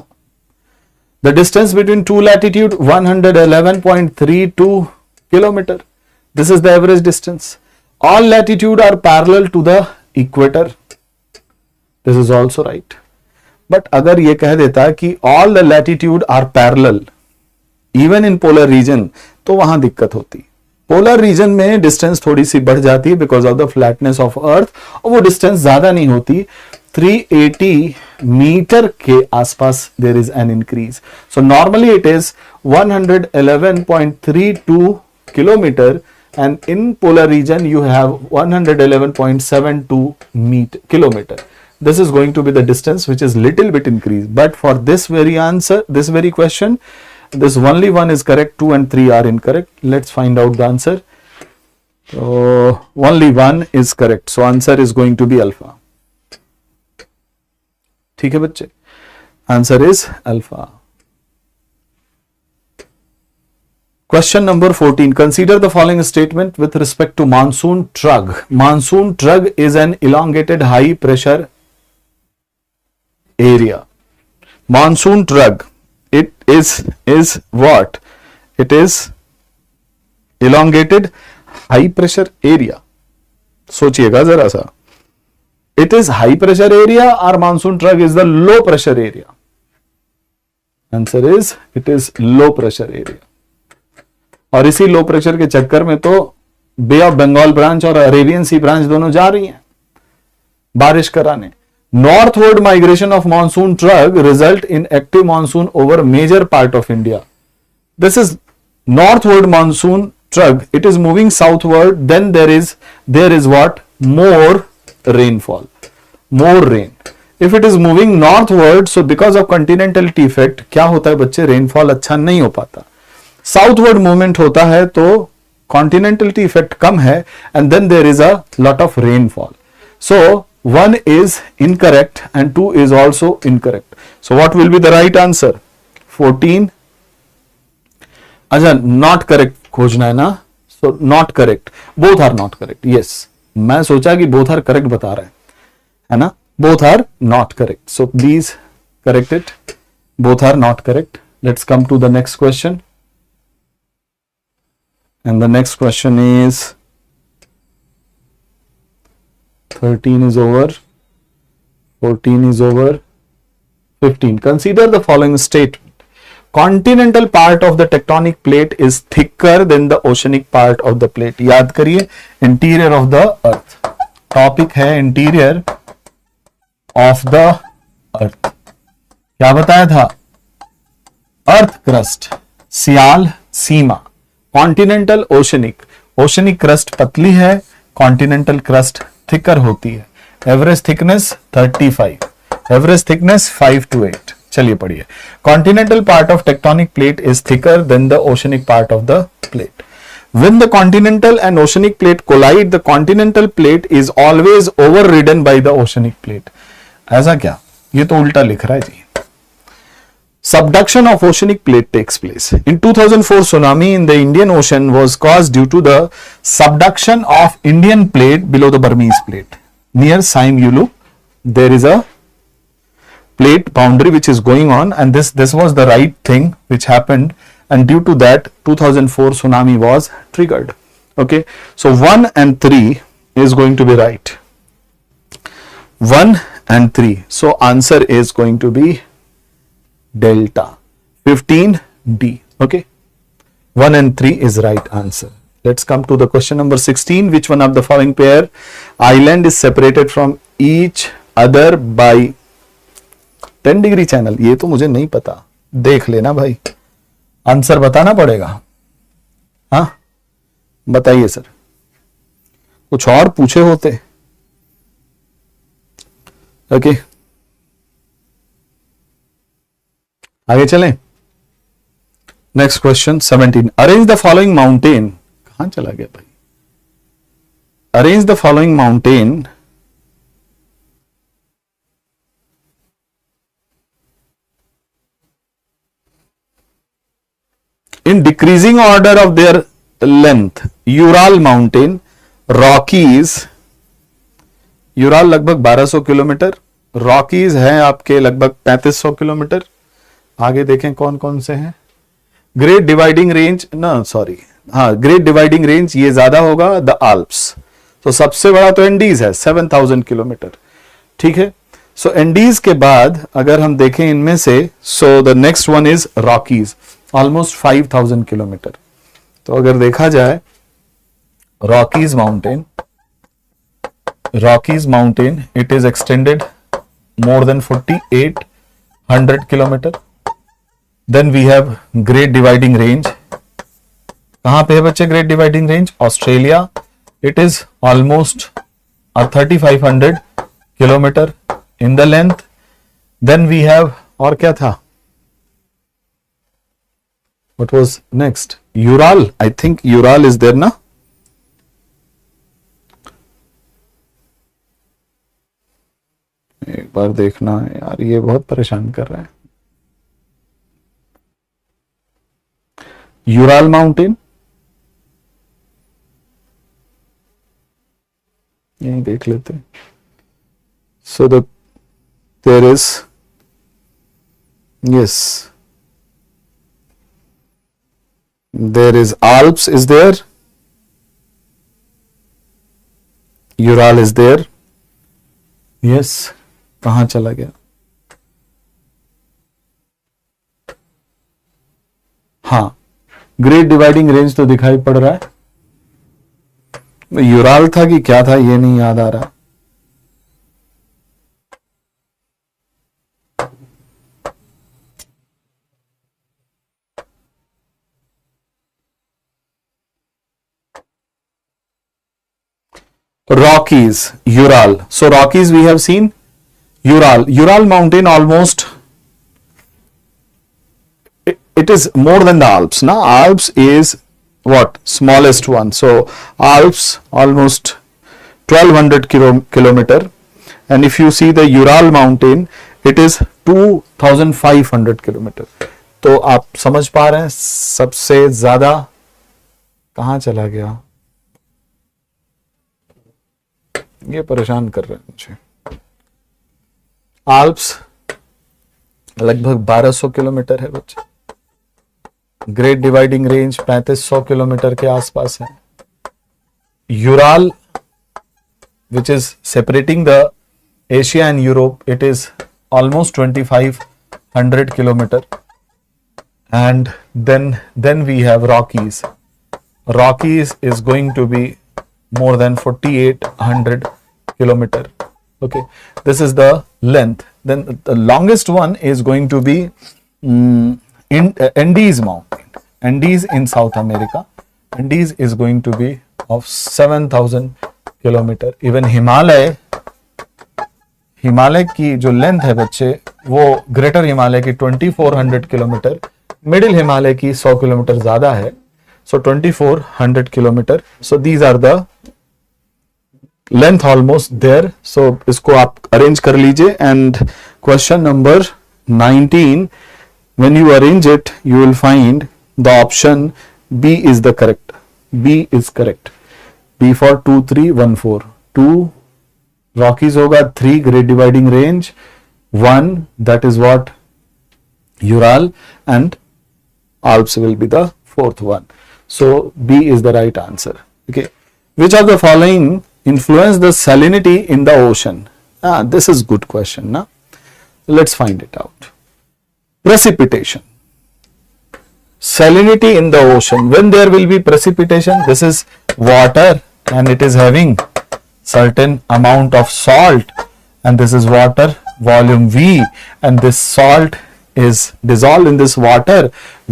The distance between two latitude 111.32 kilometer. This is the average distance. All latitude are parallel to the equator. This is also right. But अगर ये कह देता कि all the latitude are parallel even in polar reason, तो वहां दिक्कत होती। Polar region में डिस्टेंस थोड़ी सी बढ़ जाती है because of the flatness of earth, और वो डिस्टेंस ज्यादा नहीं होती, 380 मीटर के आसपास there is an increase. So normally it is 111.32 kilometre, and in polar region you have 111.72 kilometre. This is going to be the distance which is little bit increased, but for this very answer, this very question, this only 1 is correct, 2 and 3 are incorrect. Let's find out the answer. So only 1 is correct, so answer is going to be alpha. ठीक है बच्चे, answer is alpha. Question number 14. Consider the following statement with respect to monsoon trug. Monsoon trug is an elongated high pressure area. Monsoon trug, it is what? It is elongated high pressure area. सोचिएगा जरा सा, it is high pressure area or monsoon trug is the low pressure area? Answer is it is low pressure area. और इसी low pressure के चक्कर में तो बे of Bengal branch और अरेबियन सी ब्रांच दोनों जा रही हैं बारिश कराने. Northward migration of monsoon trug result in active monsoon over major part of India. This is northward monsoon trug. It is moving southward. Then there is what? More rainfall, more rain. If it is moving northward, so because of continentality effect, क्या होता है बच्चे? Rainfall अच्छा नहीं हो पाता. Southward movement होता है तो कॉन्टिनेंटलिटी इफेक्ट कम है, and then there is a lot of rainfall. So 1 is incorrect and 2 is also incorrect. So what will be the right answer? 14. अच्छा, not correct खोजना है ना. So not correct. Both are not correct. Yes. मैं सोचा कि both are correct बता रहे है ना. Both are not correct. So please correct it. Both are not correct. Let's come to the next question. And the next question is 13 is over, 14 is over, 15. Consider the following statement. Continental part of the tectonic plate is thicker than the oceanic part of the plate. याद करिए, interior of the earth. Topic है interior of the earth. क्या बताया था? Earth crust, सियाल सीमा. Continental oceanic. Oceanic crust पतली है, continental crust thicker होती है. Average thickness 35, average thickness 5 to 8. चलिए पढ़िए. Continental part of tectonic plate is thicker than the oceanic part of the plate. When the continental and oceanic plate collide, the continental plate is always overridden by the oceanic plate. ऐसा क्या? ये तो उल्टा लिख रहा है जी. Subduction of oceanic plate takes place. In 2004 tsunami in the Indian Ocean was caused due to the subduction of Indian plate below the Burmese plate. Near Sime Yulu, there is a plate boundary which is going on, and this was the right thing which happened, and due to that 2004 tsunami was triggered. Okay, so 1 and 3 is going to be right. 1 and 3. So answer is going to be delta. 15D. Okay, 1 and 3 is right answer. Let's come to the question number 16. Which one of the following pair island is separated from each other by 10 degree channel? ये तो मुझे नहीं पता, देख लेना भाई, answer बताना पड़ेगा. हाँ बताइए सर, कुछ और पूछे होते. ओके आगे चलें. Next question 17. Arrange the following mountain. कहां चला गया भाई? Arrange the following mountain in decreasing order of their length. Ural mountain, Rockies. Ural लगभग 1200 किलोमीटर, रॉकीज है आपके लगभग 3500 किलोमीटर. आगे देखें कौन कौन से हैं. ग्रेट डिवाइडिंग रेंज ना, सॉरी, हाँ ग्रेट डिवाइडिंग रेंज ये ज्यादा होगा. The Alps. तो सबसे बड़ा तो एंडीज है 7000 किलोमीटर. ठीक है, सो एंडीज के बाद अगर हम देखें इनमें से, so the next one is Rockies, almost 5000 kilometre. तो अगर देखा जाए Rockies mountain it is extended more than 4800 kilometre. Then we have Great Dividing Range. कहां पे है बच्चे Great Dividing Range? Australia. It is almost 3500 kilometre in the length. Then we have, और क्या था? What was next? Ural. I think Ural is there ना? एक बार देखना है यार, ये बहुत परेशान कर रहा है. यूराल माउंटेन, यही देख लेते हैं. So there is, yes there is Alps is there, Ural is there. Yes, कहां चला गया? हाँ, ग्रेट डिवाइडिंग रेंज तो दिखाई पड़ रहा है. यूराल था कि क्या था ये नहीं याद आ रहा. Rockies, Ural. So Rockies we have seen. Ural mountain almost, it is more than the Alps. Now Alps is what smallest one. So Alps almost 1200 kilometer, and if you see the Ural mountain, it is 2500 kilometre. तो आप समझ पा रहे हैं सबसे ज्यादा कहां चला गया, ये परेशान कर रहे हैं मुझे. आल्प्स लगभग 1200 किलोमीटर है बच्चे. ग्रेट डिवाइडिंग रेंज 3500 किलोमीटर के आसपास है. Ural which is separating the Asia and Europe, it is almost 2500 kilometer. And then we have Rockies. Rockies is going to be more than 4800 kilometer. Okay, this is the length. Then the longest one is going to be Andes mountain. Andes in South America. Andes is going to be of 7000 kilometre. Even Himalaya की जो length है बच्चे, वो greater Himalaya की 2400 kilometre, middle Himalaya की 100 kilometre ज्यादा है. So 2400 kilometre. So these are the length almost there. So इसको आप अरेंज कर लीजिए. And question number 19, when you arrange it you will find the option B is the correct. B is correct. B for 2, 3, 1, 4. 2 Rockies होगा, 3 Great Dividing Range, 1 that is what Ural, and Alps will be the fourth one. So B is the right answer. Okay. Which of the following influence the salinity in the ocean? This is good question. Now let's find it out. Precipitation. Salinity in the ocean. When there will be precipitation, this is water and it is having certain amount of salt, and this is water volume V, and this salt is dissolved in this water.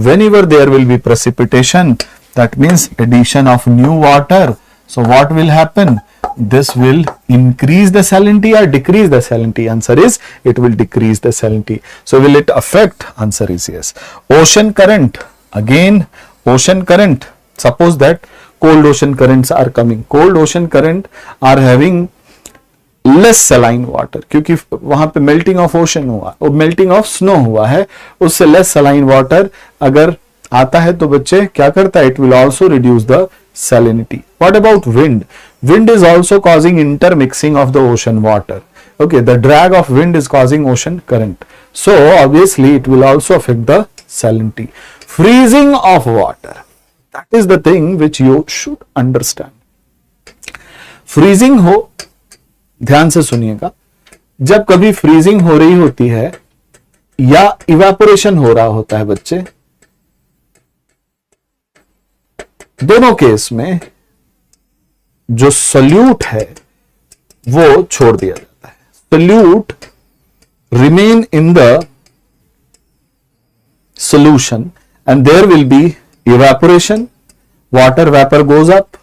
Whenever there will be precipitation, that means addition of new water. So what will happen? This will increase the salinity or decrease the salinity? Answer is it will decrease the salinity. So will it affect? Answer is yes. Ocean current. Again, ocean current. Suppose that cold ocean currents are coming. Cold ocean current are having less saline water, क्योंकि वहां पे melting of ocean हुआ और melting of snow हुआ है, उससे less saline water अगर आता है तो बच्चे क्या करता है? It will also reduce the salinity. What about wind? Wind is also causing intermixing of the ocean water. Okay, the drag of wind is causing ocean current. So obviously it will also affect the salinity. Freezing of water. That is the thing which you should understand. Freezing हो, ध्यान से सुनिएगा, जब कभी freezing हो रही होती है या इवेपोरेशन हो रहा होता है बच्चे, दोनों केस में जो सोल्यूट है वो छोड़ दिया जाता है. Solute remain in the solution and there will be evaporation, water vapor goes up,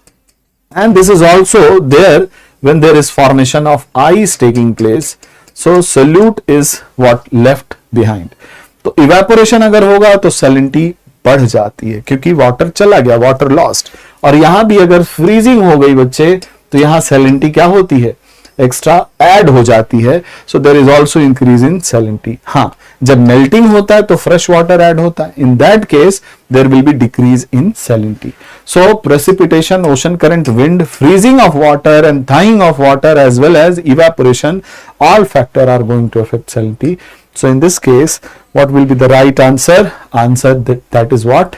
and this is also there when there is formation of ice taking place. So solute is what left behind. तो evaporation अगर होगा तो salinity बढ़ जाती है क्योंकि water चला गया, water lost. और यहां भी अगर freezing हो गई बच्चे तो यहां salinity क्या होती है? एक्स्ट्रा ऐड हो जाती है. So there is also increase in salinity. हाँ, जब मेल्टिंग होता है तो फ्रेश वाटर ऐड होता है. In that case there will be decrease in salinity. So precipitation, ocean current, wind, freezing of water and thawing of water as well as evaporation, all factor are going to affect salinity. So in this case what will be the right answer? Answer that is what?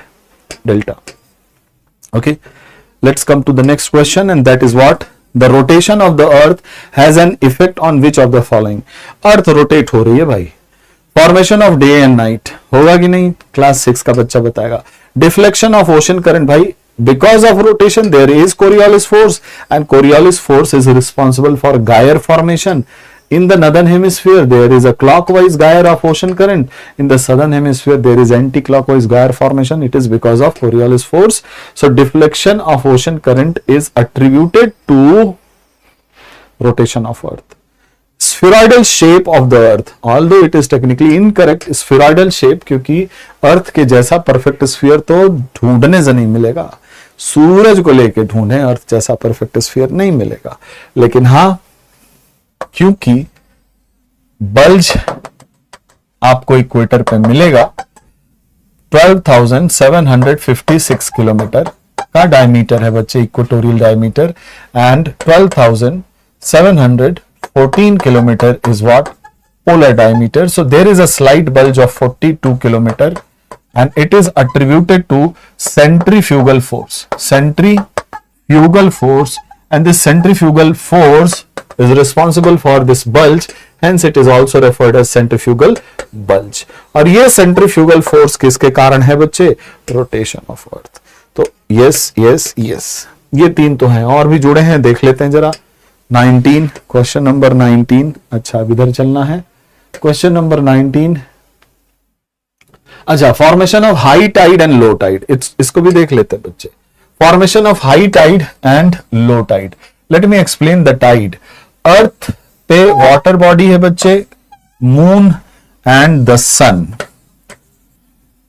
Delta. Okay, let's come to the next question, and that is what? The rotation of the earth has an effect on which of the following? Earth rotate हो रही है भाई. Formation of day and night होगा कि नहीं? Class 6 का बच्चा बताएगा. Deflection of ocean current भाई, because of rotation there is Coriolis force, and Coriolis force is responsible for gyre formation. In the northern hemisphere there is a clockwise gyre of ocean current. In the southern hemisphere there is anti-clockwise gyre formation. It is because of Coriolis force. So deflection of ocean current is attributed to rotation of earth. Spheroidal shape of the earth, although it is technically incorrect, spheroidal shape, क्योंकि अर्थ के जैसा perfect sphere तो ढूंढने से नहीं मिलेगा. सूरज को लेके ढूंढें अर्थ जैसा परफेक्ट स्फीयर नहीं मिलेगा। लेकिन हां, क्योंकि बल्ज आपको इक्वेटर पे मिलेगा 12,756 किलोमीटर का डायमीटर है बच्चे, equatorial diameter, and 12,714 kilometre is what polar diameter. So there is a slight bulge of 42 kilometer and it is attributed to centrifugal force. Centrifugal force, and this centrifugal force is responsible for this bulge, hence it is also referred as centrifugal bulge. और ये centrifugal force किसके कारण है बच्चे? Rotation of earth. तो yes, yes, yes, ये तीन तो हैं, और भी जुड़े हैं, देख लेते हैं जरा। 19, क्वेश्चन नंबर 19। अच्छा, अब इधर चलना है। क्वेश्चन नंबर 19, अच्छा, formation of high tide and low tide, इसको भी देख लेते हैं बच्चे। Formation of high tide and low tide, let me explain the tide. Earth पे वाटर बॉडी है बच्चे, moon and the sun,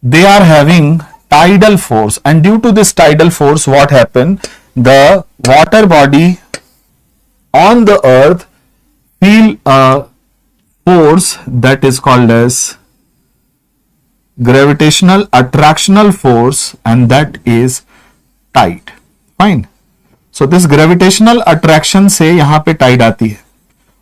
they are having tidal force, and due to this tidal force what happen, the water body on the earth feel a force that is called as gravitational attractional force, and that is tide. Fine. So this gravitational attraction से यहां पे tide आती है,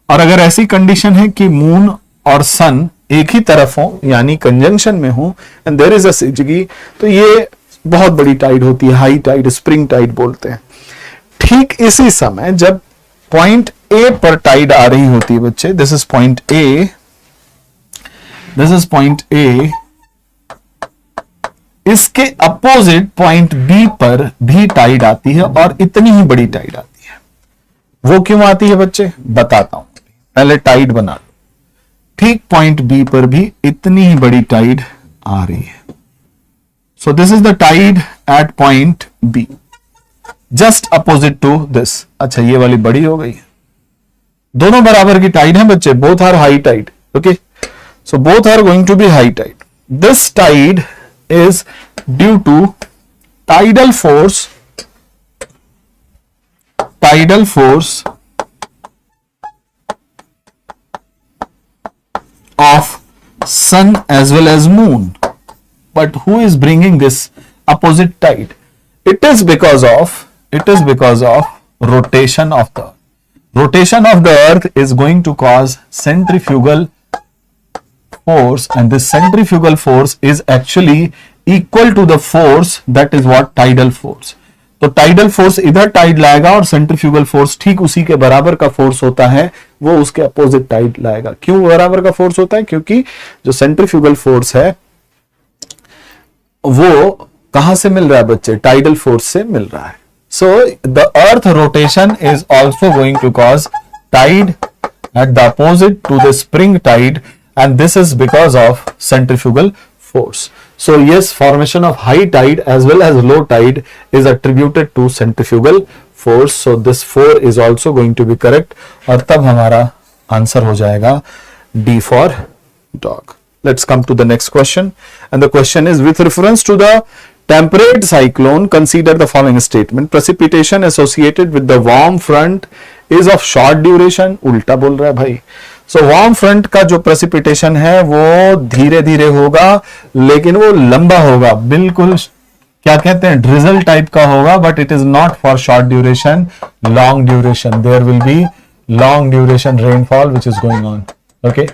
और अगर ऐसी condition है कि मून और सन एक ही तरफ हो, यानी कंजंक्शन में हो, एंड देयर इज अ सिजगी, तो ये बहुत बड़ी टाइड होती है, हाई टाइड, स्प्रिंग टाइड बोलते हैं। ठीक इसी समय जब पॉइंट ए पर टाइड आ रही होती है बच्चे, this is point A, this is point A, इसके अपोजिट पॉइंट बी पर भी टाइड आती है, और इतनी ही बड़ी टाइड आती है। वो क्यों आती है बच्चे, बताता हूं, पहले टाइड बना लो। ठीक पॉइंट बी पर भी इतनी ही बड़ी टाइड आ रही है। So this is the tide at point B, just opposite to this. अच्छा, ये वाली बड़ी हो गई है, दोनों बराबर की टाइड है बच्चे, both are high tide. Okay, so both are going to be high tide. This tide is due to tidal force, tidal force of sun as well as moon. But who is bringing this opposite tide? It is because of rotation of the earth. Rotation of the earth is going to cause centrifugal force, and this centrifugal force is actually equal to the force that is what tidal force. तो tidal force इधर Tide लाएगा, और centrifugal force ठीक उसी के बराबर का force होता है, वो उसके अपोजिट टाइड लाएगा। क्यों बराबर का फोर्स होता है? क्योंकि जो सेंट्रीफ्यूगल फोर्स है वो कहां से मिल रहा है बच्चे? टाइडल फोर्स से मिल रहा है। So the earth rotation is also going to cause tide at the opposite to the spring tide, and this is because of centrifugal force. So yes, formation of high tide as well as low tide is attributed to centrifugal force. So this 4 is also going to be correct, और तब हमारा answer हो जाएगा D for dog. Let's come to the next question, and the question is, with reference to the temperate cyclone, consider the following statement. Precipitation associated with the warm front is of short duration. उल्टा बोल रहा है भाई। So warm front का जो precipitation है वो धीरे धीरे होगा, लेकिन वो लंबा होगा, बिल्कुल क्या कहते हैं, ड्रिजल टाइप का होगा, but it is not for short duration, long duration. There will be long duration rainfall which is going on. Okay,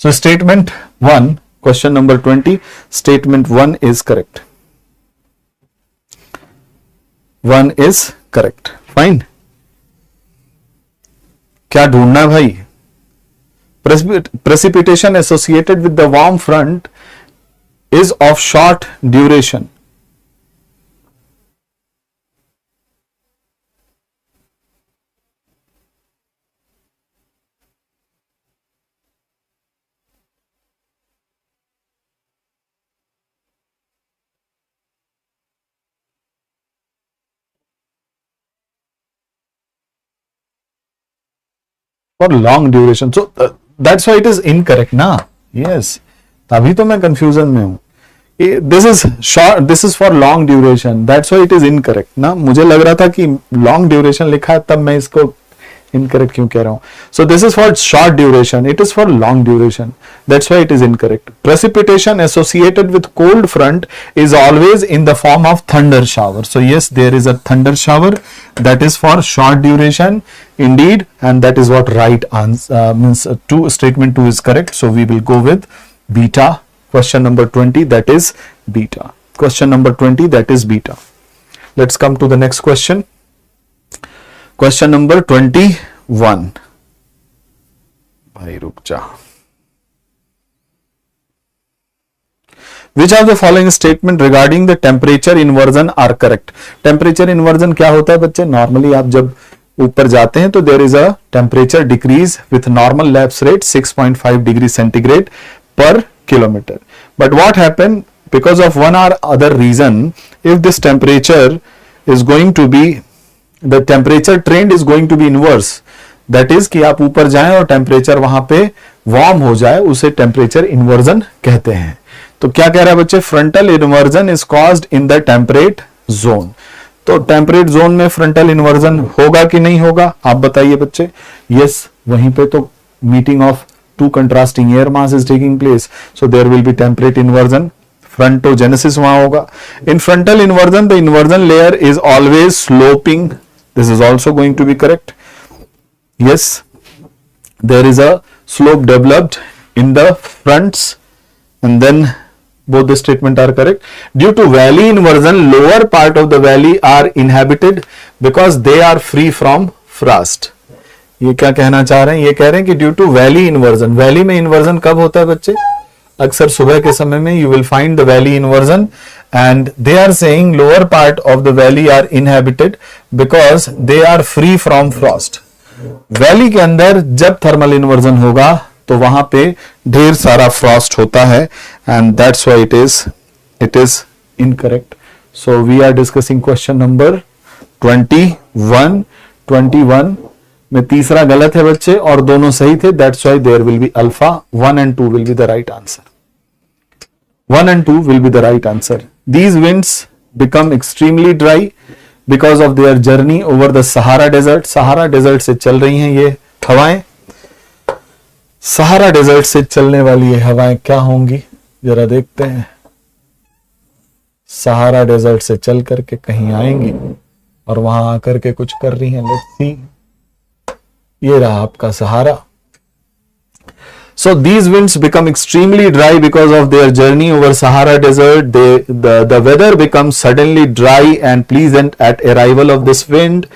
so statement 1, question number 20, statement 1 is correct, 1 is correct. Fine, क्या ढूंढना है भाई? Precipitation associated with the warm front is of short duration. For long duration. So that's why it is incorrect ना। yes, तभी तो मैं confusion में हूं, this is short, this is for long duration, that's why it is incorrect ना। मुझे लग रहा था कि लॉन्ग ड्यूरेशन लिखा है तब मैं इसको इनकरेक्ट क्यों कह रहा हूं। So this is for short duration, it is for long duration, that's why it is incorrect. Precipitation associated with cold front is always in the form of thunder shower. So yes, there is a thunder shower, that is for short duration indeed, and that is what right answer means. Statement 2 is correct, so we will go with beta. Question number 20, that is beta. Question number 20, that is beta. Let's come to the next question. Question number 21. Bhai ruk ja. Which of the following statement regarding the temperature inversion are correct? Temperature inversion क्या होता है बच्चे? Normally आप जब ऊपर जाते हैं तो there is a temperature decrease with normal lapse rate 6.5 degree centigrade पर kilometre. But what happen because of one or other reason, if this temperature is going to be, the temperature trend is going to be inverse, that is कि आप ऊपर जाएं और temperature वहां पे warm हो जाए, उसे टेम्परेचर इन्वर्जन कहते हैं. तो क्या कह रहा है बच्चे? Frontal inversion is caused in the temperate zone. तो टेम्परेट जोन में फ्रंटल इन्वर्जन होगा कि नहीं होगा, आप बताइए बच्चे. यस, वहीं पे तो meeting of two contrasting air mass is taking place, so there will be temperate inversion. Frontogenesis वहां होगा. In frontal inversion the inversion layer is always sloping. This is also going to be correct. Yes, there is a slope developed in the fronts, and then both the statement are correct. Due to valley inversion, lower part of the valley are inhabited because they are free from frost. ये क्या कहना चाह रहे हैं? ये कह रहे हैं कि due to valley inversion. Valley में इन्वर्जन कब होता है बच्चे? अक्सर सुबह के समय में you will find the valley inversion, and they are saying lower part of the valley are inhabited because they are free from frost. Valley के अंदर जब थर्मल इन्वर्जन होगा तो वहां पे ढेर सारा फ्रॉस्ट होता है, and that's why it is incorrect. So we are discussing question number 21. 21 में तीसरा गलत है बच्चे और दोनों सही थे. That's why there will be alpha. 1 and 2 will be the right answer. 1 and 2 will be the right answer. These winds become extremely dry because of their journey over the Sahara Desert. Sahara Desert से चल रही हैं ये हवाएं. Sahara desert से चलने वाली ये हवाएं क्या होंगी जरा देखते हैं. सहारा डेजर्ट से चल करके कहीं आएंगी और वहां आकर के कुछ कर रही हैं. Let's see. ये रहा आपका सहारा. So these winds become extremely dry because of their journey over Sahara Desert. The weather becomes suddenly dry and pleasant at arrival of this wind,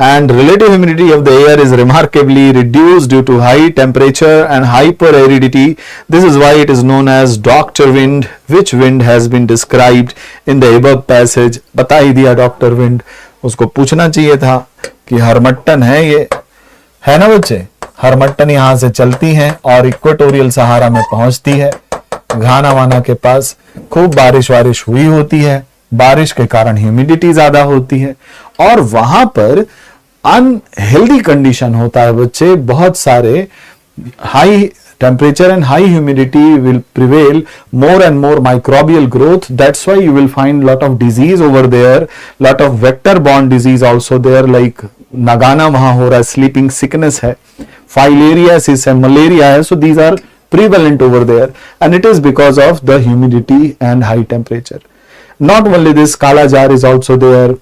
and relative humidity of the air is remarkably reduced due to high temperature and hyper aridity. This is why it is known as Doctor Wind. Which wind has been described in the above passage? बता ही दिया doctor wind. उसको पूछना चाहिए था कि Harmattan है ये, है ना बच्चे. हरमट्टन यहां से चलती हैं और इक्वेटोरियल सहारा में पहुंचती है. घाना वाना के पास खूब बारिश वारिश हुई होती है, बारिश के कारण ह्यूमिडिटी ज्यादा होती है और वहां पर अनहेल्दी कंडीशन होता है बच्चे. बहुत सारे high temperature and high humidity will prevail, more and more microbial growth. That's why you will find lot of disease over there, lot of vector borne disease also there, like Nagana वहां हो रहा है, sleeping sickness है, filariasis है, malaria है. So these are prevalent over there, and it is because of the humidity and high temperature. Not only this, Kala Jar is also there.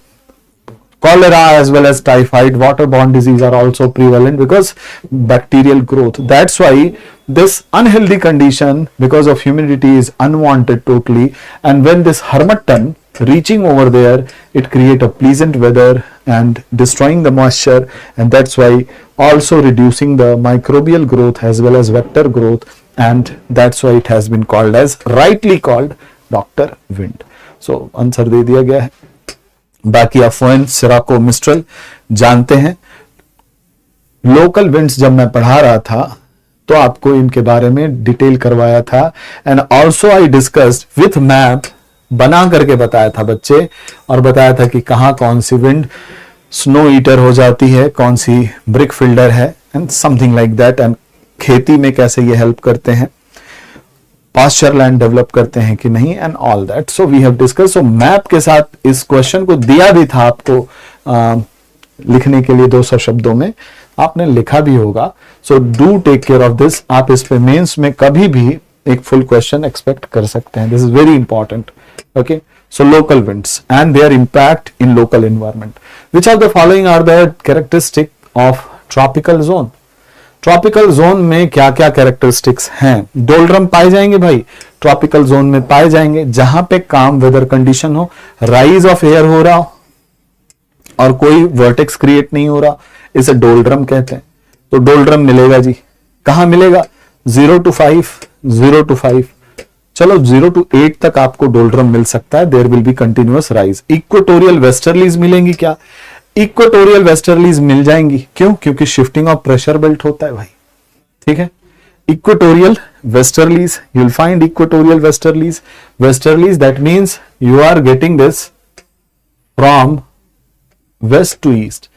Cholera as well as typhoid, waterborne disease are also prevalent because bacterial growth. That's why this unhealthy condition because of humidity is unwanted totally, and when this Harmattan reaching over there, it create a pleasant weather and destroying the moisture, and that's why also reducing the microbial growth as well as vector growth, and that's why it has been called as, rightly called, Dr. Wind. So answer दे दिया गया है. बाकी अफोन, सिराको, mistral जानते हैं. Local winds जब मैं पढ़ा रहा था तो आपको इनके बारे में डिटेल करवाया था, and also I discussed with map, बना करके बताया था बच्चे, और बताया था कि कहां कौन सी विंड स्नो ईटर हो जाती है, कौन सी ब्रिक फिल्डर है, and something like that, and खेती में कैसे ये हेल्प करते हैं. पास्चर लैंड डेवलप करते हैं कि नहीं, and all that. So we have discuss. So map के साथ इस क्वेश्चन को दिया भी था आपको लिखने के लिए 200 शब्दों में, आपने लिखा भी होगा. So do take care of this. आप इस पे मेंस में कभी भी एक फुल क्वेश्चन एक्सपेक्ट कर सकते हैं. This is very important. Okay, so local winds and their impact in local environment. Which of the following are the characteristic of tropical zone? Tropical zone में क्या क्या कैरेक्टरिस्टिक्स हैं? डोलड्रम पाए जाएंगे भाई, ट्रॉपिकल जोन में पाए जाएंगे जहां पे काम वेदर कंडीशन हो, राइज ऑफ एयर हो रहा हो और कोई वर्टेक्स क्रिएट नहीं हो रहा, इसे डोलड्रम कहते हैं. तो डोलड्रम मिलेगा जी. कहां मिलेगा? 0 to 5, 0 to 5, चलो 0 to 8 तक आपको डोलड्रम मिल सकता है. There will be continuous rise. Equatorial westerlies मिलेंगी क्या? इक्वेटोरियल वेस्टर्लीज मिल जाएंगी. क्यों? क्योंकि शिफ्टिंग ऑफ प्रेशर बेल्ट होता है भाई. ठीक है, equatorial westerlies, you will find equatorial westerlies. Westerlies that means you are getting this from west to east.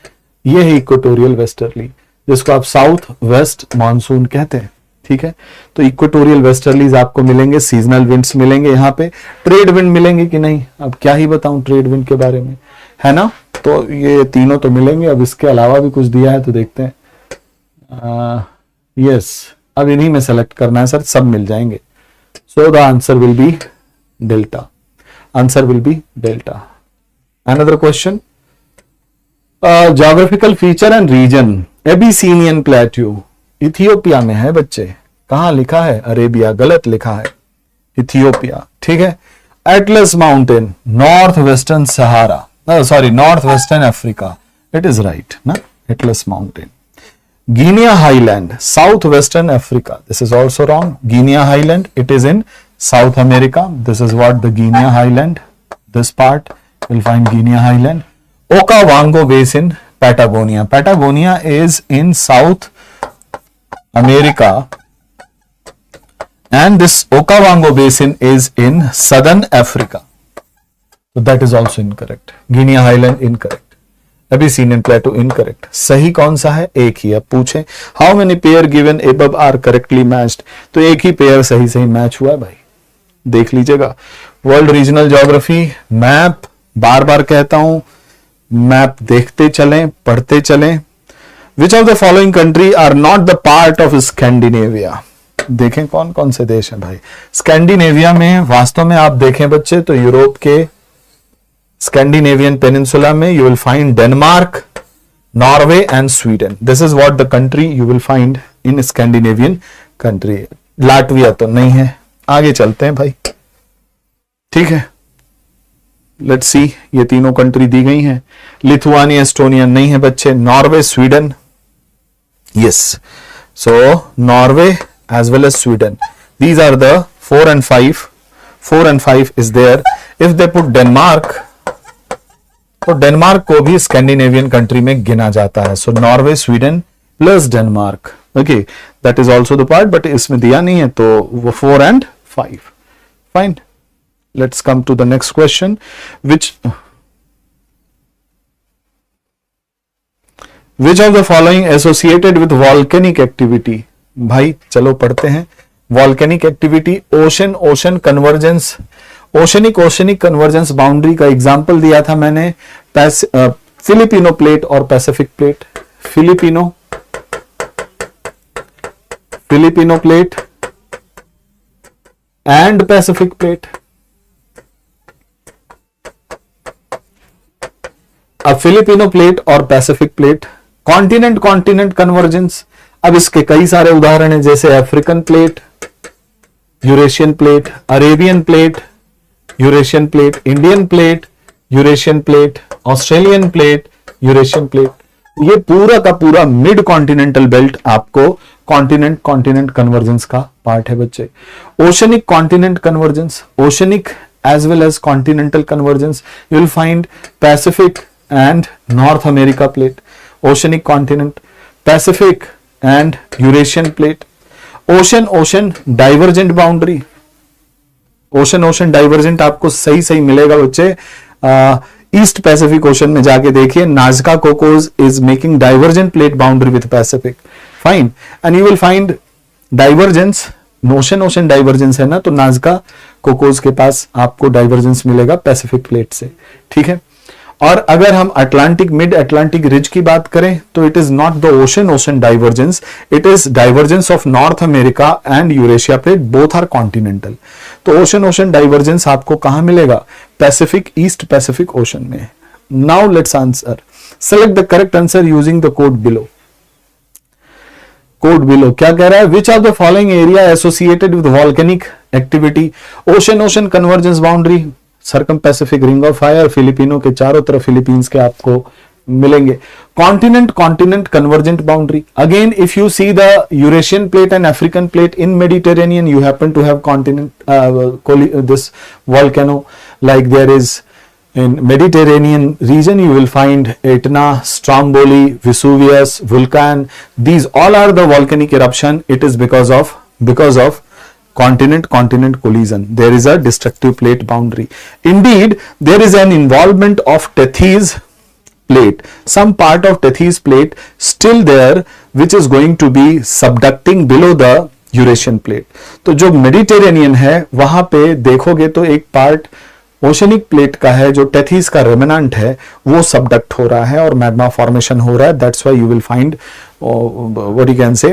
ये है इक्वेटोरियल वेस्टर्ली, जिसको आप साउथ वेस्ट मानसून कहते हैं. ठीक है, तो इक्वेटोरियल वेस्टर्लीज आपको मिलेंगे. सीजनल विंड्स मिलेंगे. यहाँ पे ट्रेड विंड मिलेंगे कि नहीं, अब क्या ही बताऊं ट्रेड विंड के बारे में, है ना. तो ये तीनों तो मिलेंगे. अब इसके अलावा भी कुछ दिया है तो देखते हैं. यस, अब इन्हीं में सेलेक्ट करना है सर, सब मिल जाएंगे. So the answer will be delta. Answer will be delta. Another question, geographical feature and region. Abyssinian plateau Ethiopia में है बच्चे. कहां लिखा है? अरेबिया. गलत लिखा है, इथियोपिया. ठीक है. Atlas mountain, north western Sahara, sorry north western Africa. It is right ना, Atlas mountain. Guinea highland, south western Africa. This is also wrong. Guinea highland, it is in South America. This is what the Guinea highland. This part will find Guinea highland. Okavango basin, Patagonia. Patagonia is in South America, and this Okavango basin is in southern Africa. So that is also incorrect. Guinea Highland incorrect. Abyssinian Plateau incorrect. सही कौन सा है? एक ही. अब पूछें how many pair given above are correctly matched? तो एक ही pair सही सही मैच हुआ है भाई, देख लीजिएगा. वर्ल्ड रीजनल ज्योग्राफी मैप, बार बार कहता हूं मैप देखते चलें, पढ़ते चलें. Which of the following country are not the part of Scandinavia? देखें कौन कौन से देश हैं भाई. स्कैंडिनेविया में वास्तव में आप देखें बच्चे तो यूरोप के स्कैंडिनेवियन पेनिनसुला में you will find Denmark, Norway and Sweden. This is what the country you will find in Scandinavian country. Latvia तो नहीं है. आगे चलते हैं भाई. ठीक है, लेट्स सी. ये तीनों कंट्री दी गई हैं. लिथुआनिया, एस्टोनिया नहीं है बच्चे. Norway, Sweden. Yes, so Norway as well as Sweden. These are the 4 and 5. 4 and 5 is there. If they put Denmark, तो डेनमार्क को भी स्कैंडिनेवियन कंट्री में गिना जाता है. So Norway, Sweden plus Denmark. Okay, that is also the part, but इसमें दिया नहीं है तो वो 4 and 5. Fine. Let's come to the next question. Which of the following associated with volcanic activity? भाई चलो पढ़ते हैं. Volcanic activity, ocean convergence, oceanic convergence boundary का एग्जाम्पल दिया था मैंने. फिलिपिनो प्लेट और Pacific plate. Filipino plate and Pacific plate. अब फिलिपिनो प्लेट और पैसिफिक प्लेट, कॉन्टिनेंट कन्वर्जेंस. अब इसके कई सारे उदाहरण हैं, जैसे African plate, Eurasian plate, Arabian plate, Eurasian plate, Indian plate, Eurasian plate, Australian plate, Eurasian plate. ये पूरा का पूरा मिड कॉन्टिनेंटल बेल्ट आपको कॉन्टिनेंट कन्वर्जेंस का पार्ट है बच्चे. Oceanic continent convergence, oceanic as well as continental convergence, you will find Pacific and North America plate. Oceanic continent, Pacific and Eurasian plate. Ocean divergent boundary. Ocean divergent आपको सही मिलेगा बच्चे. East Pacific ocean में जाके देखिए, नाजका Cocos is making divergent plate boundary with Pacific. Fine. And you will find divergence ocean divergence है ना, तो नाजका कोकोस के पास आपको डाइवर्जेंस मिलेगा पैसिफिक प्लेट से, ठीक है। और अगर हम अटलांटिक मिड अटलांटिक रिज की बात करें तो it is not the ocean divergence, it is divergence of North America and Eurasia plate, both are continental. तो ओशन डाइवर्जेंस आपको कहां मिलेगा? पैसिफिक, ईस्ट पैसिफिक ओशन में। Now let's answer, select the correct answer using the code below. Code below क्या कह रहा है? Which of the following area associated with volcanic activity? Ocean convergence boundary, circum Pacific ring of fire, Filipino के चारों तरफ Philippines के आपको मिलेंगे। Continent convergent boundary, again if you see the Eurasian plate and African plate in Mediterranean, you happen to have continent this volcano, like there is in Mediterranean region you will find Etna, Stromboli, Vesuvius, Vulcan. These all are the volcanic eruption. It is because of continent collision. There is a destructive plate boundary. Indeed, there is an involvement of Tethys plate. Some part of Tethys plate still there, which is going to be subducting below the Eurasian plate. तो जो Mediterranean है वहां पे देखोगे तो एक part oceanic plate का है, जो टेथीज का रेमिनेंट है वो सबडक्ट हो रहा है और मैग्मा फॉर्मेशन हो रहा है। That's why you will find what you can say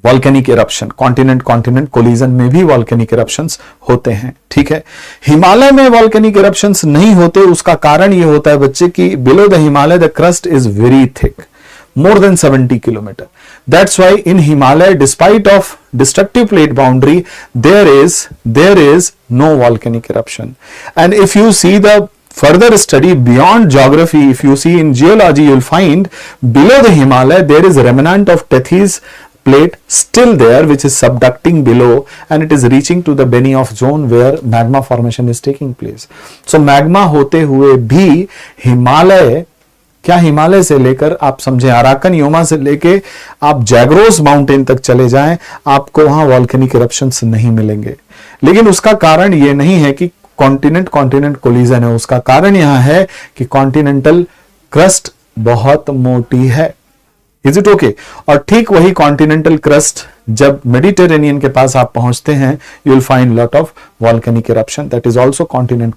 volcanic eruption. Continent collision में भी वॉल्केनिक इरप्शंस होते हैं, ठीक है। हिमालय में वॉल्केनिक इरप्शंस नहीं होते, उसका कारण ये होता है बच्चे कि below the Himalaya the crust is very thick, more than 70 kilometer. That's why in Himalaya, despite of destructive plate boundary, there is no volcanic eruption. And if you see the further study beyond geography, if you see in geology, you'll find below the Himalaya there is a remnant of Tethys plate still there, which is subducting below, and it is reaching to the Benioff zone where magma formation is taking place. So magma होते हुए भी हिमालय, क्या हिमालय से लेकर आप समझे Arakan Yoma से लेके आप जैग्रोस माउंटेन तक चले जाएं, आपको वहां वॉल्केनिक इरप्शंस नहीं मिलेंगे। लेकिन उसका कारण यह नहीं है कि कॉन्टिनेंट कोलिजन है, उसका कारण यह है कि कॉन्टिनेंटल क्रस्ट बहुत मोटी है। Is it okay? और ठीक वही कॉन्टिनेंटल क्रस्ट जब मेडिटेरेनियन के पास आप पहुंचते हैं, you will find lot of volcanic eruption, that is also continent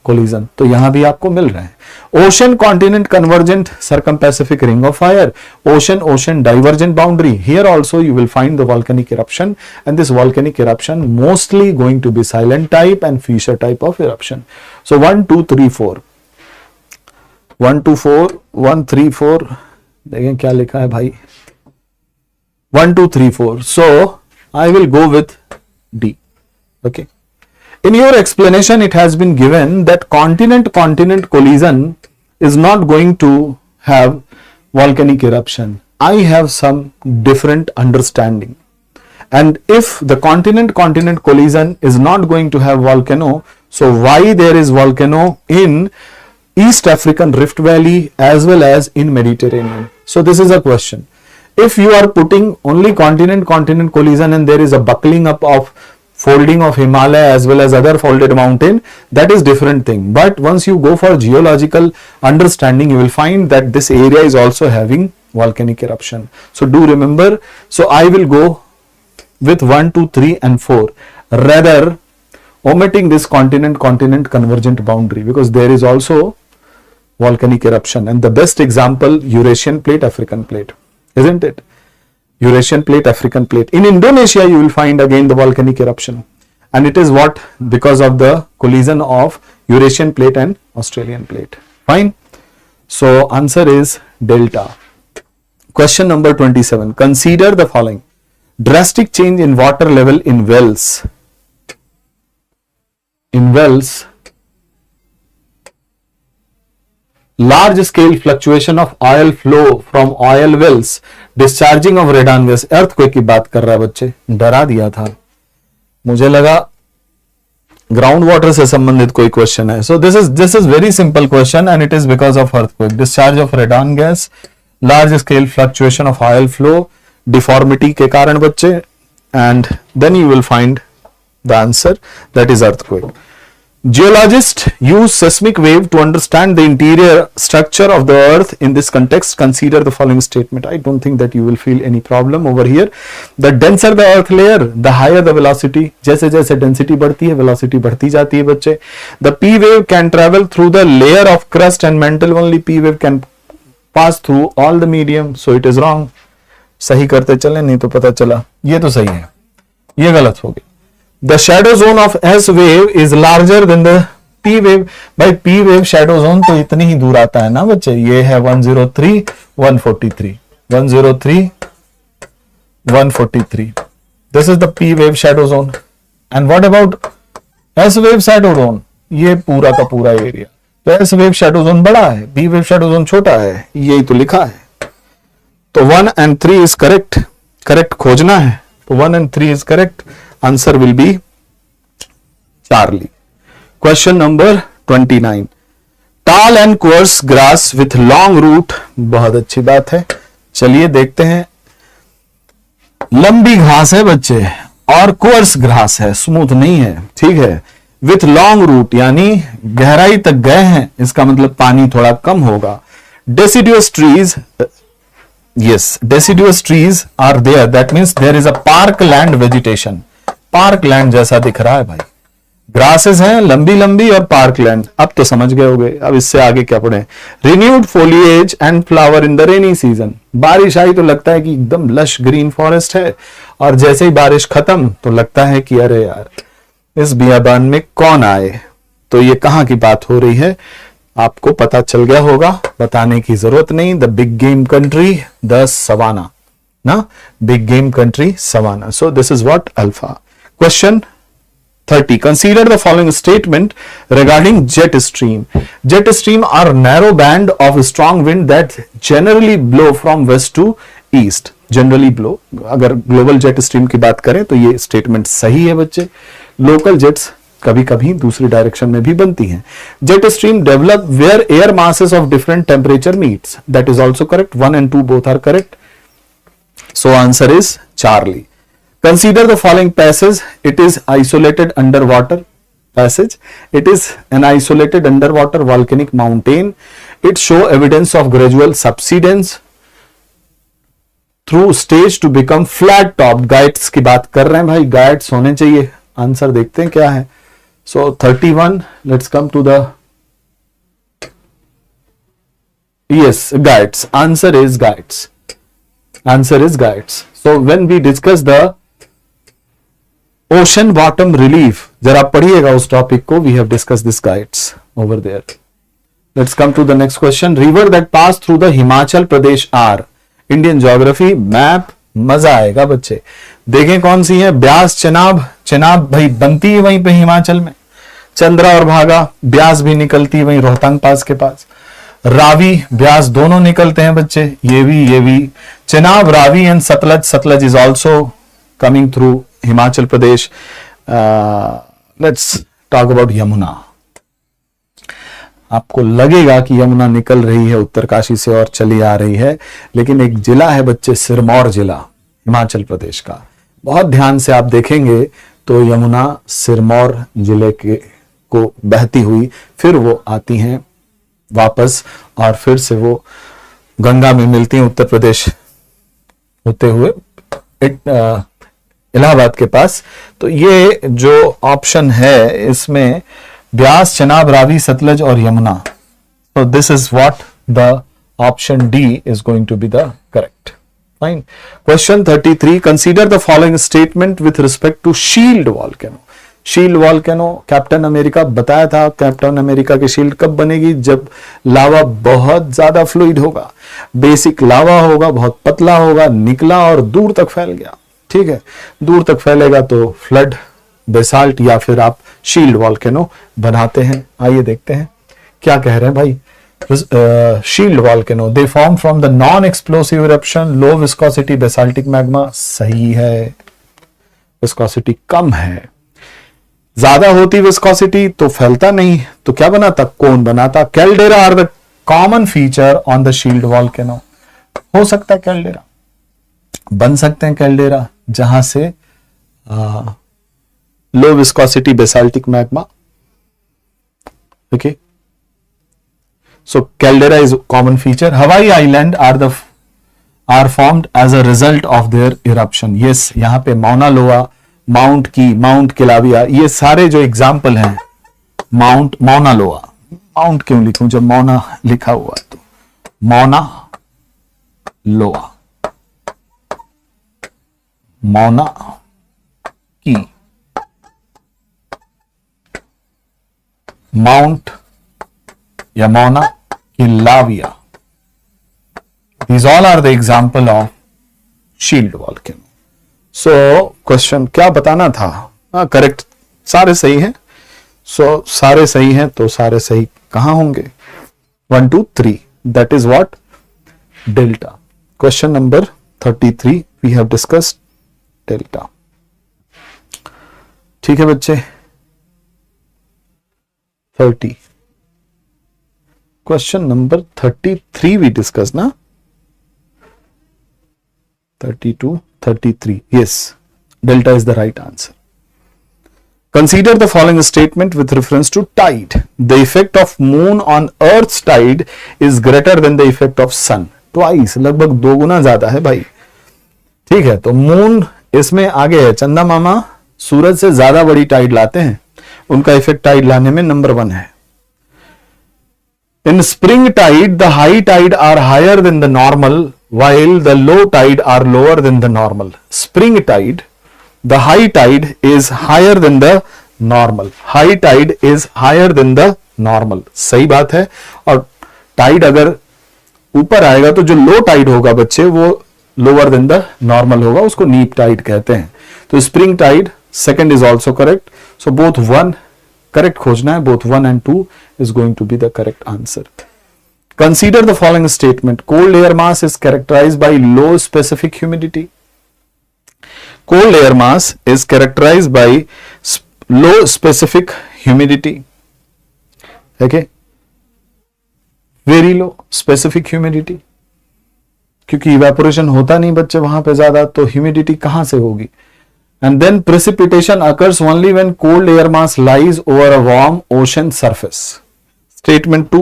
collision. तो यहां भी आपको मिल रहे हैं। Ocean continent convergent circum Pacific ring of fire, ocean divergent boundary, here also you will find the volcanic eruption, and this volcanic eruption mostly going to be silent type and fissure type of eruption. So 1 2 3 4 1 2 4 1 3 4, देखें क्या लिखा है भाई, 1 2 3 4. So I will go with D. Okay. In your explanation, it has been given that continent collision is not going to have volcanic eruption. I have some different understanding. And if the continent collision is not going to have volcano, so why there is volcano in East African Rift Valley as well as in Mediterranean? So this is a question. If you are putting only continent collision and there is a buckling up of folding of Himalaya as well as other folded mountain, that is different thing. But once you go for geological understanding, you will find that this area is also having volcanic eruption. So do remember, so I will go with 1 2 3 and 4, rather omitting this continent convergent boundary, because there is also volcanic eruption, and the best example, Eurasian plate, African plate, isn't it? Eurasian plate, African plate. In Indonesia, you will find again the volcanic eruption, and it is what? Because of the collision of Eurasian plate and Australian plate. Fine. So answer is delta. Question number 27. Consider the following: drastic change in water level in wells. In wells, large scale fluctuation of oil flow from oil wells, discharging of radon gas. earthquake की बात कर रहा है बच्चे, डरा दिया था, मुझे लगा ग्राउंड वाटर से संबंधित कोई क्वेश्चन है. So this is very simple question and it is because of earthquake, discharge of radon gas, large scale fluctuation of oil flow, deformity के कारण बच्चे, and then you will find the answer, that is earthquake. Geologists use seismic wave to understand the interior structure of the earth. In this context, consider the following statement. I don't think that you will feel any problem over here. The denser the earth layer, the higher the velocity. जैसे जैसे density बढ़ती है, velocity बढ़ती जाती है बच्चे. The P wave can travel through the layer of crust and mantle. Only P wave can pass through all the medium. So it is wrong. सही करते चले, नहीं तो पता चला ये तो सही है, ये गलत हो गया. The shadow zone of S wave is larger than the P wave. भाई P wave shadow zone तो इतनी ही दूर आता है ना बच्चे. ये है 103, 143, 103, 143. This is the P wave shadow zone. And what about S wave shadow zone? ये पूरा का पूरा एरिया. तो S wave shadow zone बड़ा है, P wave shadow zone छोटा है, यही तो लिखा है. तो 1 and 3 is correct. करेक्ट खोजना है तो 1 and 3 is correct. Answer will be Charlie. Question number 29. Tall and coarse grass with long root. बहुत अच्छी बात है. चलिए देखते हैं. लंबी घास है बच्चे और कोर्स घास है, स्मूथ नहीं है. ठीक है. विथ लॉन्ग रूट यानी गहराई तक गए हैं, इसका मतलब पानी थोड़ा कम होगा. Deciduous trees. Yes, deciduous trees are there. That means there is a parkland vegetation. Park land जैसा दिख रहा है भाई. ग्रासेस हैं लंबी लंबी और पार्क लैंड. अब तो समझ गए होगे. अब इससे आगे क्या पढ़े. Renewed foliage and flower in the rainy season. बारिश आई तो लगता है कि एकदम लश ग्रीन फॉरेस्ट है, और जैसे ही बारिश खत्म तो लगता है कि अरे यार इस बियाबान में कौन आए. तो ये कहां की बात हो रही है आपको पता चल गया होगा, बताने की जरूरत नहीं. The big game country, the savanna ना, big game country savanna. So this is what alpha. Question 30. Consider the following statement regarding jet stream. Jet stream are narrow band of strong wind that generally blow from west to east. Generally blow. अगर global jet stream की बात करें तो ये statement सही है बच्चे. Local jets कभी कभी दूसरी डायरेक्शन में भी बनती हैं. Jet stream develop where air masses of different temperature meets. That is also correct. 1 and 2 both are correct. So answer is Charlie. Consider the following passage. It is isolated underwater passage. It is an isolated underwater volcanic mountain. It show evidence of gradual subsidence through stage to become flat top. Guides की बात कर रहे हैं भाई, guides होने चाहिए. Answer देखते हैं क्या है. So 31. Let's come to the yes guides. Answer is guides. Answer is guides. So when we discuss the ocean bottom relief, जरा पढ़िएगा उस टॉपिक को. We have discuss this guides over there. Let's come to the next question. River that pass through the Himachal Pradesh are. Indian geography map, मजा आएगा बच्चे. देखें कौन सी है. ब्यास, चेनाब. चेनाब भाई बनती है वहीं पे हिमाचल में. चंद्रा और भागा, ब्यास भी निकलती है वहीं रोहतांग पास के पास. रावी, ब्यास दोनों निकलते हैं बच्चे. ये भी. Chenab, Ravi and Sutlej. Sutlej is also coming through Himachal Pradesh. Let's talk about Yamuna. आपको लगेगा कि यमुना निकल रही है उत्तरकाशी से और चली आ रही है, लेकिन एक जिला है बच्चे, सिरमौर जिला हिमाचल प्रदेश का. बहुत ध्यान से आप देखेंगे तो यमुना सिरमौर जिले के को बहती हुई फिर वो आती हैं वापस, और फिर से वो गंगा में मिलती हैं उत्तर प्रदेश होते हुए इलाहाबाद के पास. तो ये जो ऑप्शन है इसमें ब्यास, चनाब, रावी, सतलज और Yamuna. So this is what the option D is going to be the correct. Fine. Question 33. Consider the following statement with respect to shield volcano. Shield volcano, captain America बताया था. कैप्टन अमेरिका की shield कब बनेगी? जब लावा बहुत ज्यादा fluid होगा, basic लावा होगा, बहुत पतला होगा, निकला और दूर तक फैल गया. ठीक है, दूर तक फैलेगा तो फ्लड, बेसाल्ट या फिर आप शील्ड वॉल्केनो बनाते हैं. आइए देखते हैं क्या कह रहे हैं भाई. Shield volcano, they form from the non explosive eruption, low viscosity basaltic magma. सही है, विस्कोसिटी कम है. ज्यादा होती विस्कोसिटी तो फैलता नहीं, तो क्या बनाता? कोन बनाता. Caldera are the common feature on the shield volcano. हो सकता है कैल्डेरा, बन सकते हैं कैल्डेरा जहां से low viscosity basaltic magma Okay. So caldera is a common feature. Hawaii Island are formed as a result of their eruption. Yes, यहाँ पे Mauna Loa, Mount Key, Mount Kilauea, ये सारे जो एग्जाम्पल हैं, Mauna Loa, माउंट क्यों लिखूं जब Mauna लिखा हुआ है, तो Mauna Loa, Mauna Key, Mount या Mauna Kilauea. These all are the example of shield volcano. So question क्या बताना था? हाँ, करेक्ट, सारे सही हैं. So सारे सही हैं तो सारे सही कहां होंगे? 1 2 3. That is what? Delta. Question number 33 we have discussed delta. ठीक है बच्चे. 30. Question number 33 we discussed ना? 32, 33. Yes, delta is the right answer. Consider the following statement with reference to tide. The effect of moon on earth's tide is greater than the effect of sun. Twice, लगभग 2 गुना ज्यादा है भाई. ठीक है, तो moon इसमें आगे है. चंदा मामा सूरज से ज्यादा बड़ी टाइड लाते हैं. उनका इफेक्ट टाइड लाने में नंबर 1 है. In spring tide, the high tide are higher than the normal, while the low tide are lower than the normal. Spring tide, the high tide is higher than the normal. High tide is higher than the normal. सही बात है. और Tide अगर ऊपर आएगा तो जो low tide होगा बच्चे वो लोअर देन द नॉर्मल होगा, उसको नीप टाइड कहते हैं. तो spring tide second is also correct. So both 1 correct खोजना है. Both 1 and 2 is going to be the correct answer. Consider the following statement. Cold air mass is characterized by low specific humidity. Cold air mass is characterized by low specific humidity. Okay? Very low specific humidity. क्योंकि evaporation होता नहीं बच्चे वहां पे ज्यादा, तो humidity कहां से होगी? And then precipitation occurs only when cold air mass lies over a warm ocean surface. Statement 2.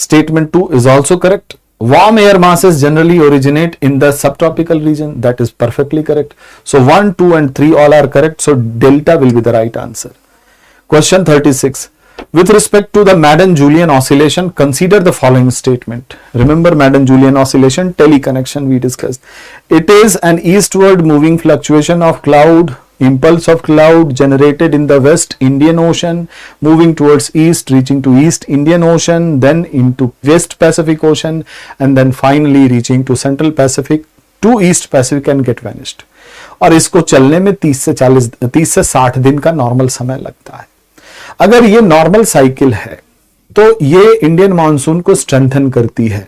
Statement 2 is also correct. Warm air masses generally originate in the subtropical region. That is perfectly correct. So 1, 2 and 3 all are correct. So delta will be the right answer. Question 36. With respect to the Madden-Julian oscillation, consider the following statement. Remember Madden-Julian oscillation, teleconnection we discussed. It is an eastward moving fluctuation of cloud, impulse of cloud generated in the West Indian Ocean, moving towards east, reaching to East Indian Ocean, then into West Pacific Ocean, and then finally reaching to Central Pacific, to East Pacific and get vanished. और इसको चलने में 30 से 60 दिन का normal समय लगता है. अगर ये नॉर्मल साइकिल है तो ये इंडियन मानसून को स्ट्रेंथन करती है,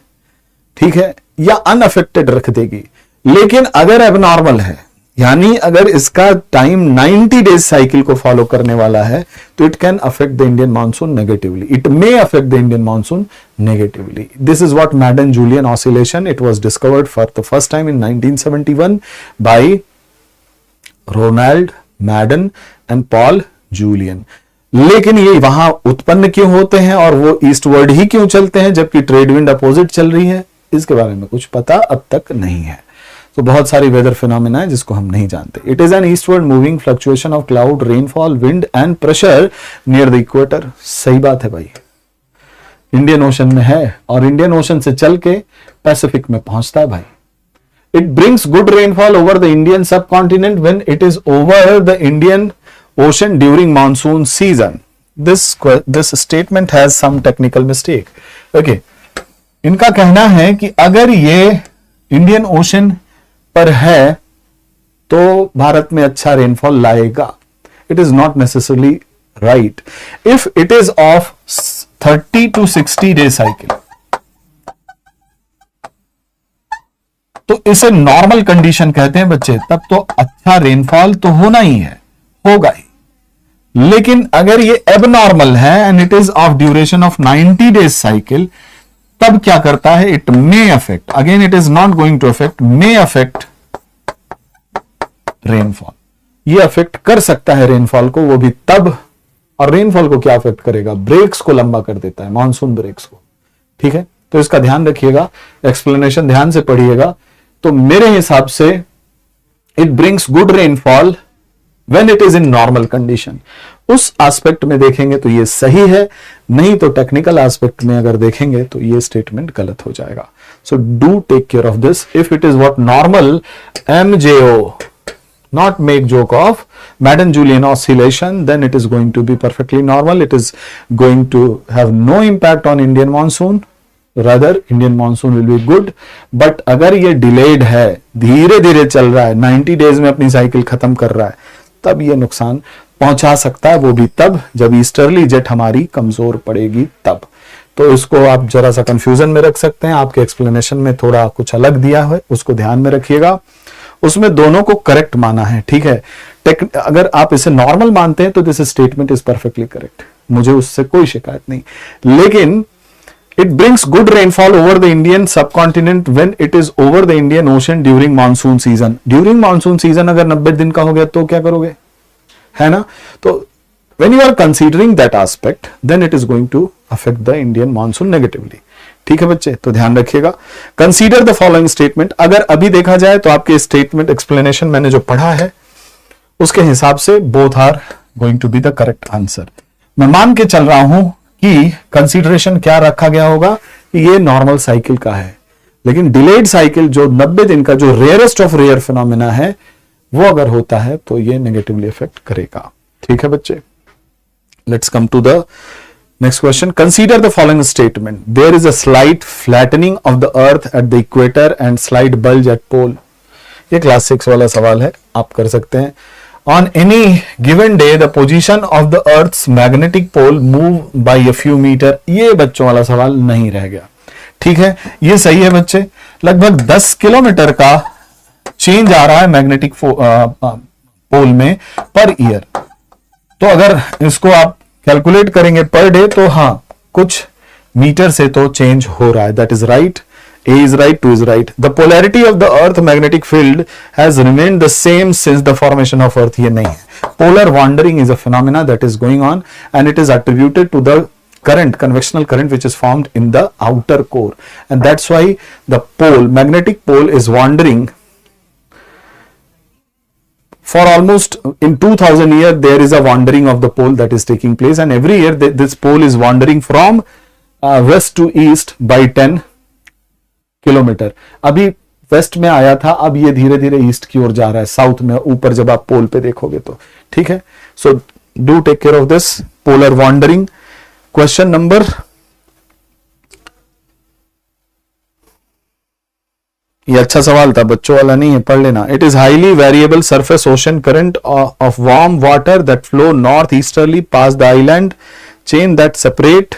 ठीक है, या अनअफेक्टेड रख देगी. लेकिन अगर एबनॉर्मल है, यानी अगर इसका टाइम 90 डेज साइकिल को फॉलो करने वाला है, तो it can affect the Indian monsoon negatively. It may affect the Indian monsoon negatively. This is what Madden Julian oscillation. It was discovered for the first time in 1971 by Ronald Madden and Paul Julian. लेकिन ये वहां उत्पन्न क्यों होते हैं और वो eastward ही क्यों चलते हैं जबकि ट्रेड विंड अपोजिट चल रही है, इसके बारे में कुछ पता अब तक नहीं है. तो बहुत सारी वेदर फिनोमेना है जिसको हम नहीं जानते. It is an eastward moving fluctuation of cloud, rainfall, wind and pressure near the equator. सही बात है भाई, इंडियन ओशन में है और इंडियन ओशन से चल के पैसिफिक में पहुंचता है भाई. It brings good rainfall over the Indian subcontinent when it is over the Indian ocean during monsoon season. This statement has some technical mistake. Okay, इनका कहना है कि अगर ये इंडियन ओशन पर है तो भारत में अच्छा रेनफॉल लाएगा. It is not necessarily right. If it is of 30 to 60 day cycle, तो इसे नॉर्मल कंडीशन कहते हैं बच्चे. तब तो अच्छा रेनफॉल तो होना ही है, होगा ही. लेकिन अगर ये एबनॉर्मल है and it is of duration of 90 days cycle, तब क्या करता है? It may affect, again it is not going to affect, may affect rainfall. ये अफेक्ट कर सकता है रेनफॉल को, वो भी तब। और रेनफॉल को क्या अफेक्ट करेगा? ब्रेक्स को लंबा कर देता है, मानसून ब्रेक्स को। ठीक है, तो इसका ध्यान रखिएगा, एक्सप्लेनेशन ध्यान से पढ़िएगा। तो मेरे हिसाब से it brings good rainfall when it is in normal condition. उस एस्पेक्ट में देखेंगे तो ये सही है, नहीं तो टेक्निकल एस्पेक्ट में अगर देखेंगे तो ये स्टेटमेंट गलत हो जाएगा। So do take care of this. If it is what normal, MJO, not make joke of Madden-Julian oscillation, then it is going to be perfectly normal. It is going to have no impact on Indian monsoon. Rather, Indian monsoon will be good. But अगर ये delayed है, धीरे धीरे चल रहा है, 90 days में अपनी साइकिल खत्म कर रहा है, तब ये नुकसान पहुंचा सकता है, वो भी तब जब ईस्टर्ली जेट हमारी कमजोर पड़ेगी तब। तो इसको आप जरा सा कंफ्यूजन में रख सकते हैं, आपके एक्सप्लेनेशन में थोड़ा कुछ अलग दिया है, उसको ध्यान में रखिएगा। उसमें दोनों को करेक्ट माना है, ठीक है। अगर आप इसे नॉर्मल मानते हैं तो this statement is perfectly correct, मुझे उससे कोई शिकायत नहीं। लेकिन it brings good rainfall over the Indian subcontinent when it is over the Indian ocean during monsoon season. During monsoon season अगर 90 दिन का हो गया तो क्या करोगे, है ना। तो when you are considering that aspect, then it is going to affect the Indian monsoon negatively. ठीक है बच्चे, तो ध्यान रखिएगा। Consider the following statement. अगर अभी देखा जाए तो आपके स्टेटमेंट एक्सप्लेनेशन मैंने जो पढ़ा है उसके हिसाब से both are going to be the correct answer. मैं मान के चल रहा हूं कि कंसीडरेशन क्या रखा गया होगा, ये नॉर्मल साइकिल का है, लेकिन डिलेड साइकिल जो 90 दिन का, जो रेयरेस्ट ऑफ रेयर फिनोमिना है, वो अगर होता है तो ये नेगेटिवली इफेक्ट करेगा। ठीक है बच्चे, let's come to the next question. Consider the following statement. There is a slight flattening of the earth at the equator and slight bulge at pole. ये क्लास 6 वाला सवाल है, आप कर सकते हैं। On any given day, the position of the earth's magnetic pole move by a few meter. ये बच्चों वाला सवाल नहीं रह गया। ठीक है, ये सही है बच्चे। लगभग 10 किलोमीटर का चेंज आ रहा है मैग्नेटिक पोल में पर ईयर। तो अगर इसको आप कैलकुलेट करेंगे पर डे तो हाँ, कुछ मीटर से तो चेंज हो रहा है। That is right, A is right, 2 is right. The polarity of the earth magnetic field has remained the same since the formation of earth. ये नहीं है। Polar wandering is a phenomena that is going on and it is attributed to the current, convectional current, which is formed in the outer core, and that's why the pole, magnetic pole, is wandering. For almost in 2000 years, there is a wandering of the pole that is taking place, and every year this pole is wandering from west to east by 10 kilometre. अभी waste में आया था, अब ये धीरे धीरे east की ओर जा रहा है, साउथ में ऊपर जब आप पोल पे देखोगे तो। ठीक है, so do take care of this polar wandering. Question number, ये अच्छा सवाल था, बच्चों वाला नहीं है, पढ़ लेना। It is highly variable surface ocean current of warm water that flow north easterly pass the island chain that separate.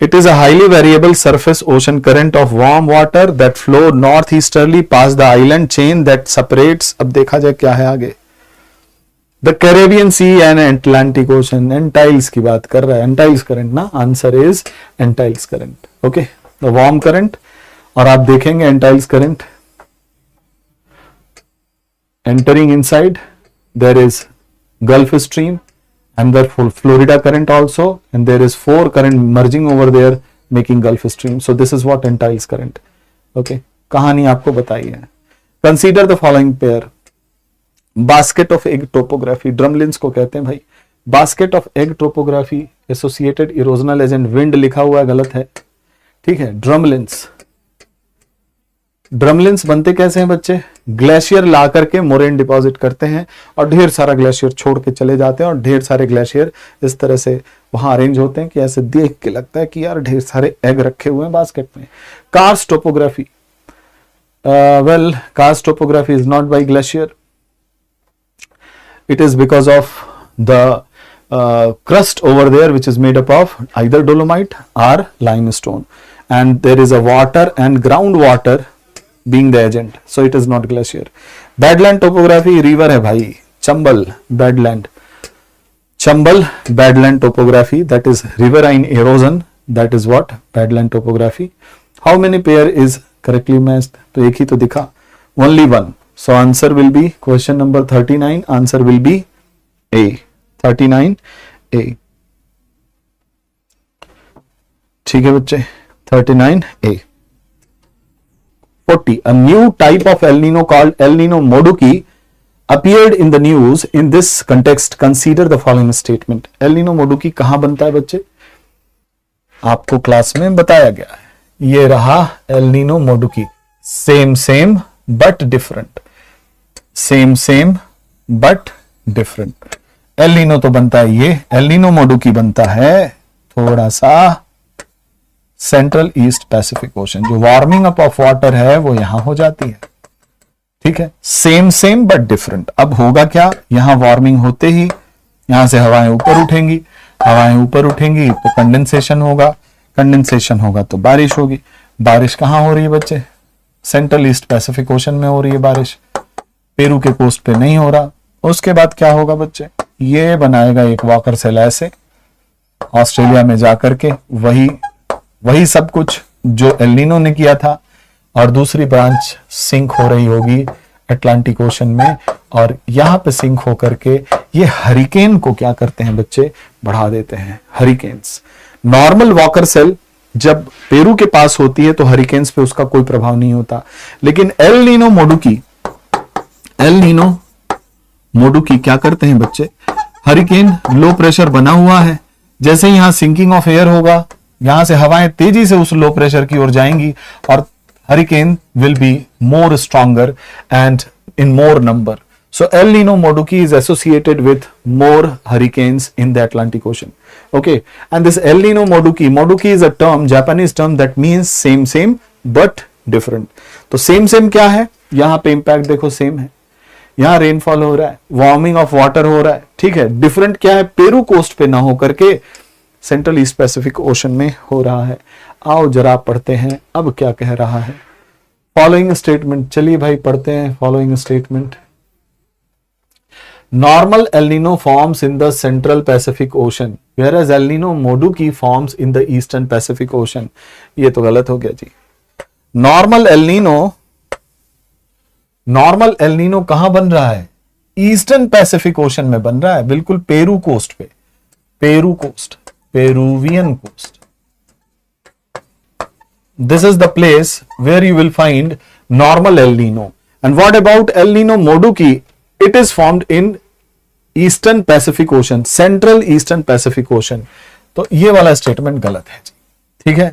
It is a highly variable surface ocean current of warm water that flow northeasterly past the island chain that separates। अब देखा जाए क्या है आगे। The Caribbean Sea and Atlantic Ocean, Antilles की बात कर रहा है, Antilles current ना, answer is Antilles current। Okay, the warm current। और आप देखेंगे Antilles current entering inside, there is Gulf Stream and therefore Florida current also, and there is 4 current merging over there making Gulf Stream. So this is what Antilles current। okay, कहानी आपको बताई है। Consider the following pair। Basket of egg topography, drumlins को कहते हैं भाई। Basket of egg topography associated erosional agent wind लिखा हुआ है, गलत है। ठीक है, drumlins, ड्रमलिन्स बनते कैसे हैं बच्चे? ग्लेशियर ला करके मोरेन डिपॉजिट करते हैं और ढेर सारा ग्लेशियर छोड़ के चले जाते हैं, और ढेर सारे ग्लेशियर इस तरह से वहां अरेंज होते हैं कि ऐसे देख के लगता है कि यार ढेर सारे एग रखे हुए हैं बास्केट में। Karst topography, well karst topography is not by glacier, it is because of the crust over there which is made up of either dolomite or limestone, and there is a water and groundwater being the agent, so it is not glacier। badland topography, river है भाई, Chambal badland, Chambal badland topography, that is riverine erosion, that is what badland topography। how many pair is correctly matched? तो एक ही तो दिखा, only one, So answer will be question number 39. Answer will be A. 39A. ठीक है बच्चे, 39A. 40. A new type of El Nino called El Nino Moduki appeared in the news. In this context, consider the following statement. El Nino Moduki कहां बनता है बच्चे? आपको class में बताया गया है. ये रहा El Nino Moduki. Same but different. Same but different. El Nino तो बनता है ये, एल नीनो मोडुकी बनता है थोड़ा सा सेंट्रल ईस्ट पैसिफिक ओशन. जो वार्मिंग अप ऑफ वाटर है वो यहां हो जाती है. ठीक है, सेम बट डिफरेंट. अब होगा क्या, यहां वार्मिंग होते ही यहां से हवाएं ऊपर उठेंगी, हवाएं ऊपर उठेंगी तो कंडेंसेशन होगा, कंडेंसेशन होगा तो बारिश होगी. बारिश कहां हो रही है बच्चे? सेंट्रल ईस्ट पैसिफिक ओशन में हो रही है बारिश, पेरू के कोस्ट पे नहीं हो रहा. उसके बाद क्या होगा बच्चे? ये बनाएगा एक वॉकर सेल ऐसे ऑस्ट्रेलिया में जाकर के, वही सब कुछ जो एल नीनो ने किया था, और दूसरी ब्रांच सिंक हो रही होगी अटलांटिक ओशन में, और यहां पे सिंक होकर के ये हरिकेन को क्या करते हैं बच्चे? बढ़ा देते हैं. हरिकेन्स. नॉर्मल वॉकर सेल जब पेरू के पास होती है तो हरिकेन्स पे उसका कोई प्रभाव नहीं होता, लेकिन एल नीनो मोडुकी क्या करते हैं बच्चे? हरिकेन लो प्रेशर बना हुआ है, जैसे ही यहां सिंकिंग ऑफ एयर होगा, यहां से हवाएं तेजी से उस लो प्रेशर की ओर जाएंगी और hurricane will be more stronger and in more number. So El Nino Moduki is associated with more hurricanes in the Atlantic Ocean. Okay, and this El Nino Moduki is a term, Japanese term that means same but different. तो same क्या है? यहाँ पे impact देखो same है, यहाँ rainfall हो रहा है, वार्मिंग ऑफ वाटर हो रहा है. ठीक है, डिफरेंट क्या है? पेरू कोस्ट पे ना होकर के सेंट्रल ईस्ट पैसिफिक ओशन में हो रहा है. आओ जरा पढ़ते हैं अब क्या कह रहा है. फॉलोइंग स्टेटमेंट, चलिए भाई पढ़ते हैं following statement. Normal El Nino forms in the Central Pacific Ocean, whereas El Nino Moduki forms in the Eastern Pacific Ocean. ये तो गलत हो गया जी. नॉर्मल एल नीनो कहां बन रहा है? ईस्टर्न पैसिफिक ओशन में बन रहा है, बिल्कुल पेरू कोस्ट पे. Peruvian coast. This is the place where you will find normal El Nino. And what about El Nino Moduki? It is formed in Eastern Pacific Ocean, Central Eastern Pacific Ocean. तो ये वाला statement गलत है जी. ठीक है,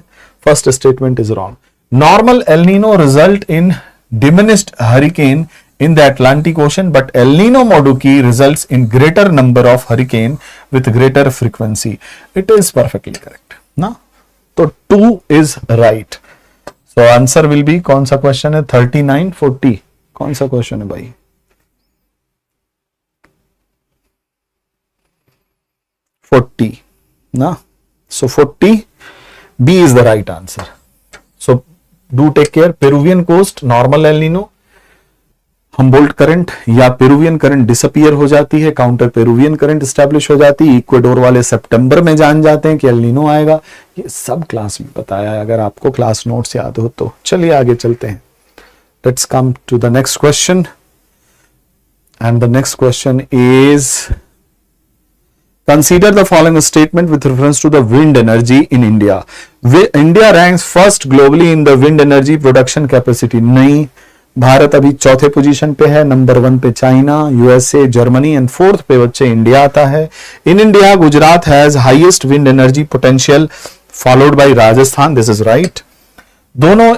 first statement is wrong. Normal El Nino result in diminished hurricane in the Atlantic Ocean, but El Nino Moduki results in greater number of hurricane with greater frequency. It is perfectly correct. ना तो 2 is right. So answer will be, कौन सा question है? 39, 40. कौन सा question है भाई? 40 ना. So 40 B is the right answer. So do take care. Peruvian coast normal El Nino, Humboldt current या पेरुवियन करंट डिसअपियर हो जाती है, काउंटर पेरुवियन करंट स्टैब्लिश हो जाती है. इक्वेडोर वाले सितंबर में जान जाते हैं कि एल नीनो आएगा. ये सब क्लास में बताया है, अगर आपको क्लास नोट्स याद हो तो. चलिए आगे चलते हैं. Let's come to the next question, and the next question is consider the following statement with reference to the wind energy in India. India ranks first globally in the wind energy production capacity. नहीं, भारत अभी चौथे position पे है. Number 1 पे China, USA, Germany and 4th पे बच्चे India आता है. In India Gujarat has highest wind energy potential followed by Rajasthan. This is right. दोनों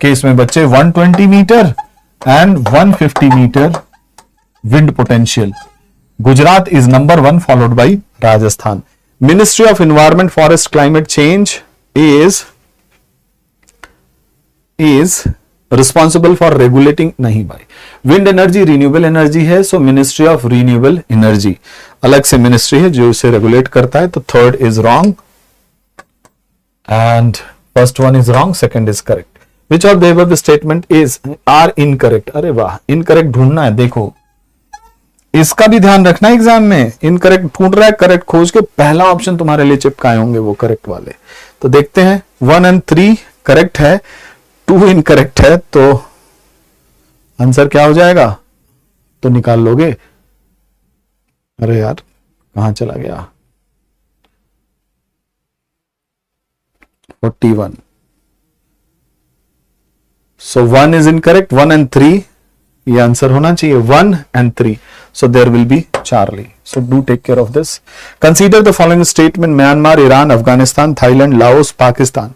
केस में बच्चे 120 metre and 150 metre wind potential. Gujarat is number 1 followed by Rajasthan. Ministry of environment forest climate change is responsible for regulating. नहीं भाई, wind energy renewable energy है, so ministry of renewable energy अलग से ministry है जो इसे रेगुलेट करता है. तो 3rd is wrong and first one is wrong, second is correct. Which of the above statement is are incorrect. अरे वाह, इनकरेक्ट ढूंढना है. देखो इसका भी ध्यान रखना एग्जाम में. इनकरेक्ट ढूंढ रहा है, करेक्ट खोज के पहला ऑप्शन तुम्हारे लिए चिपकाए होंगे वो करेक्ट वाले. तो देखते हैं. 1 और 3 करेक्ट है, 2 इनकरेक्ट है. तो आंसर क्या हो जाएगा? तो निकाल लोगे। अरे यार कहां चला गया? 41. So 1 is incorrect. 1 and 3 ये आंसर होना चाहिए, 1 and 3. So there will be Charlie. So do take care of this. Consider the following statement: Myanmar, Iran, Afghanistan, Thailand, Laos, Pakistan.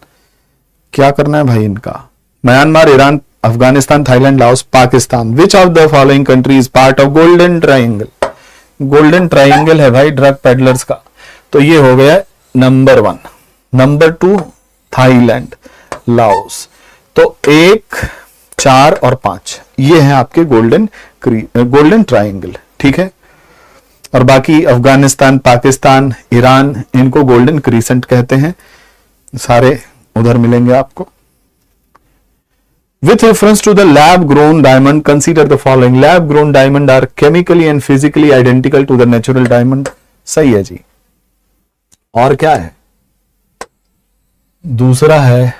क्या करना है भाई इनका? Myanmar, Iran, Afghanistan, Thailand, Laos, Pakistan. Which of the following country is part of golden triangle? Golden triangle है भाई drug peddlers का. तो ये हो गया नंबर 1. Number 2 Thailand, Laos. तो 1, 4 और 5 ये है आपके गोल्डन ट्राइंगल. ठीक है. और बाकी अफगानिस्तान, पाकिस्तान, ईरान, इनको गोल्डन क्रीसेंट कहते हैं. सारे उधर मिलेंगे आपको. With reference to the lab grown diamond, consider the following. Lab grown diamond are chemically and physically identical to the natural diamond. सही है जी. और क्या है? दूसरा है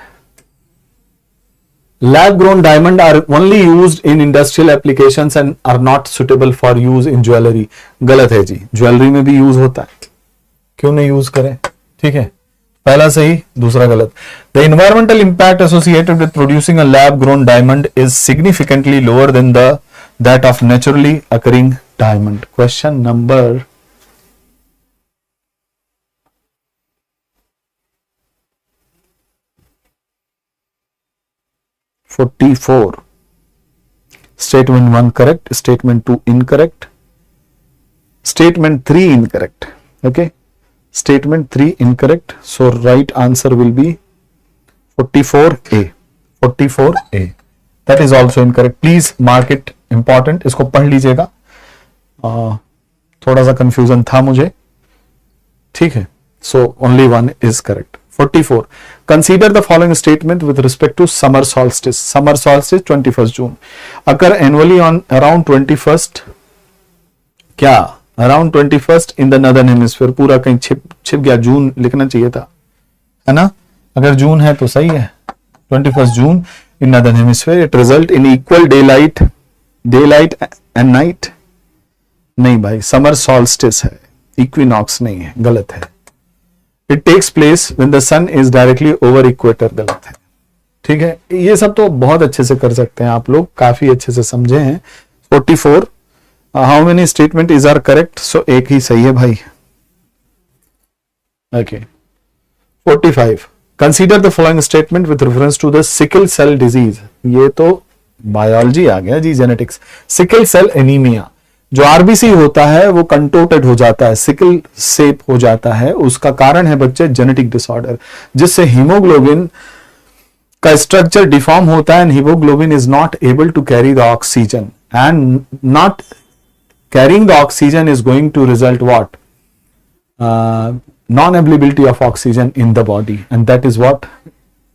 lab grown diamond are only used in industrial applications and are not suitable for use in jewelry. गलत है जी. Jewellery में भी यूज होता है, क्यों नहीं यूज करें? ठीक है. पहला सही, दूसरा गलत. The environmental impact associated with producing a lab grown diamond is significantly lower than that of naturally occurring diamond. Question number 44. Statement 1 correct, statement 2 incorrect, statement 3 incorrect. Okay, statement 3 incorrect. So right answer will be 44A. 44A. That is also incorrect. Please mark it important. इसको पढ़ लीजिएगा. थोड़ा सा confusion था मुझे. ठीक है. So only one is correct. 44. Consider the following statement with respect to summer solstice. Summer solstice 21st June. Occur annually on around 21st. क्या? Around 21st in the northern hemisphere. पूरा कहीं छिप गया. जून लिखना चाहिए था, है ना? अगर जून है तो सही है. 21st June in northern hemisphere. It result in equal daylight and night. नहीं भाई, summer solstice है, equinox नहीं है. गलत है. It takes place when the sun is directly over equator. गलत है. ठीक है. ये सब तो बहुत अच्छे से कर सकते हैं आप लोग, काफी अच्छे से समझे हैं. 44. How many statement is are correct? So एक ही सही है भाई. Okay. 45. Consider the following statement with reference to the sickle cell disease. ये तो बायोलॉजी आ गया जी, जेनेटिक्स. सिकल सेल एनीमिया, जो आरबीसी होता है वो कंटोटेड हो जाता है, सिकल शेप हो जाता है. उसका कारण है बच्चे जेनेटिक डिसऑर्डर, जिससे हीमोग्लोबिन का स्ट्रक्चर डिफॉर्म होता है. And haemoglobin is not able to carry the oxygen, and not carrying the oxygen is going to result what? non availability of oxygen in the body, and that is what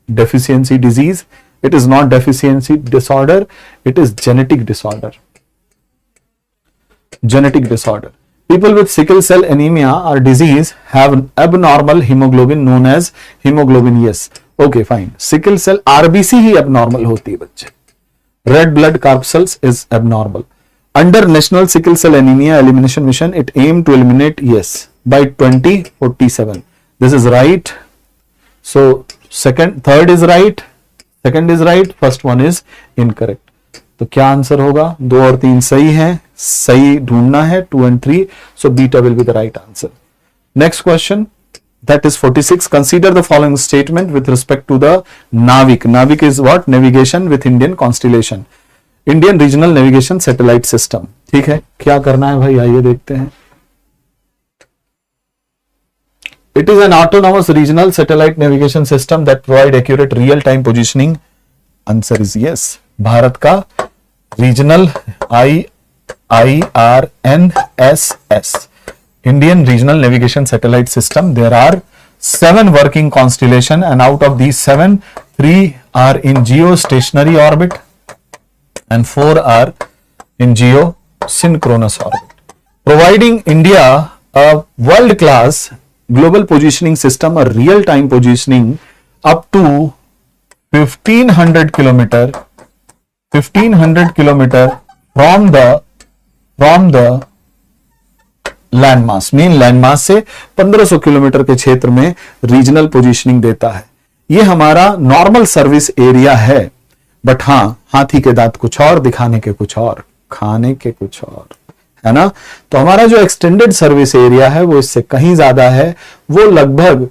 deficiency disease. It is not deficiency disorder, it is genetic disorder. Genetic disorder. People with sickle cell anemia or disease have abnormal hemoglobin known as hemoglobin. Yes, okay, fine. Sickle cell RBC he abnormal होती है बच्चे. Red blood corpuscles is abnormal. Under National Sickle Cell Anemia Elimination Mission, it aimed to eliminate, yes, by 2047. This is right. So third is right, second is right, first one is incorrect. तो क्या answer होगा? 2 और 3 सही है. सही ढूंढना है 2 and 3. So beta will be the right answer. Next question, that is 46. Consider the following statement with respect to the NAVIC. NAVIC is what? Navigation with Indian constellation. Indian regional navigation satellite system. ठीक है. क्या करना है भाई? आइए देखते हैं. It is an autonomous regional satellite navigation system that provide accurate real-time positioning. Answer is yes. Bharat का regional IRNSS, Indian Regional Navigation Satellite System. There are 7 working constellation, and out of these 7, 3 are in geostationary orbit and 4 are in geosynchronous orbit, providing India a world-class global positioning system, a real-time positioning up to 1500 kilometer 1500 kilometre from the land mass, main land mass से 1500 kilometre के क्षेत्र में regional positioning देता है। ये हमारा normal service area है, but हां, हाथी के दांत कुछ और, दिखाने के कुछ और, खाने के कुछ और, है ना। तो हमारा जो एक्सटेंडेड सर्विस एरिया है वो इससे कहीं ज्यादा है। वो लगभग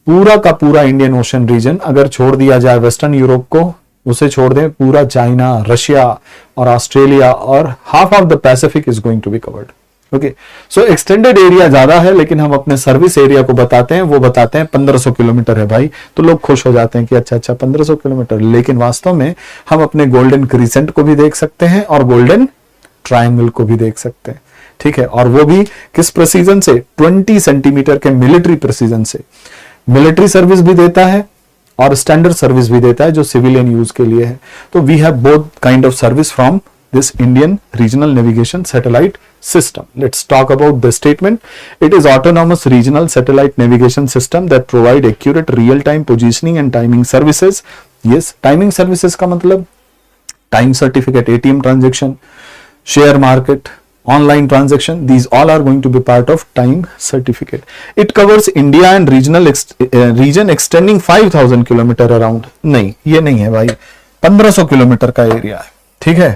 पूरा का पूरा इंडियन ओशन रीजन, अगर छोड़ दिया जाए वेस्टर्न यूरोप को, उसे छोड़ दें, पूरा चाइना, रशिया और ऑस्ट्रेलिया और half of the Pacific is going to be covered. Okay, so extended area ज्यादा है, लेकिन हम अपने सर्विस एरिया को बताते हैं, वो बताते हैं 1500 किलोमीटर है भाई। तो लोग खुश हो जाते हैं कि अच्छा 1500 किलोमीटर, लेकिन वास्तव में हम अपने गोल्डन क्रीसेंट को भी देख सकते हैं और गोल्डन ट्रायंगल को भी देख सकते हैं, ठीक है। और वो भी किस प्रेसीजन से? 20 सेंटीमीटर के मिलिट्री प्रेसीजन से। मिलिट्री सर्विस भी देता है और स्टैंडर्ड सर्विस भी देता है, जो सिविलियन यूज के लिए है। तो we have both kind of service from this Indian regional navigation satellite system. Let's talk about the statement. It is autonomous regional satellite navigation system that provide accurate real-time positioning and timing services. Yes, timing services का मतलब time certificate, ATM transaction, share market, online transaction. These all are going to be part of time certificate. It covers India and region extending 5000 kilometer around. नहीं, ये नहीं है भाई, 1500 kilometre का area है, ठीक है,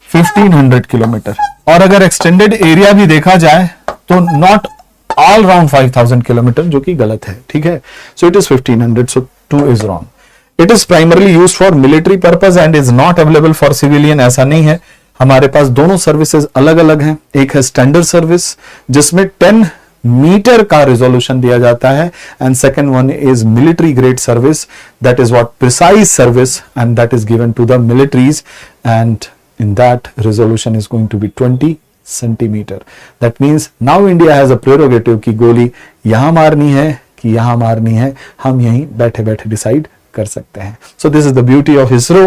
1500 किलोमीटर। और अगर एक्सटेंडेड एरिया भी देखा जाए तो नॉट ऑल राउंड 5000 किलोमीटर, जो कि गलत है, ठीक है। So it is 1500, so 2 is wrong. It is primarily used for military purpose and is not available for civilian. ऐसा नहीं है, हमारे पास दोनों सर्विसेज अलग अलग हैं। एक है स्टैंडर्ड सर्विस जिसमें 10 मीटर का रिजोल्यूशन दिया जाता है, and second one is military grade service, that is what precise service, and that is given to the militaries, and in that resolution is going to be 20 centimeter. That means now India has a prerogative कि गोली यहां मारनी है कि यहां मारनी है, हम यहीं बैठे बैठे डिसाइड कर सकते हैं। So this is the beauty of ISRO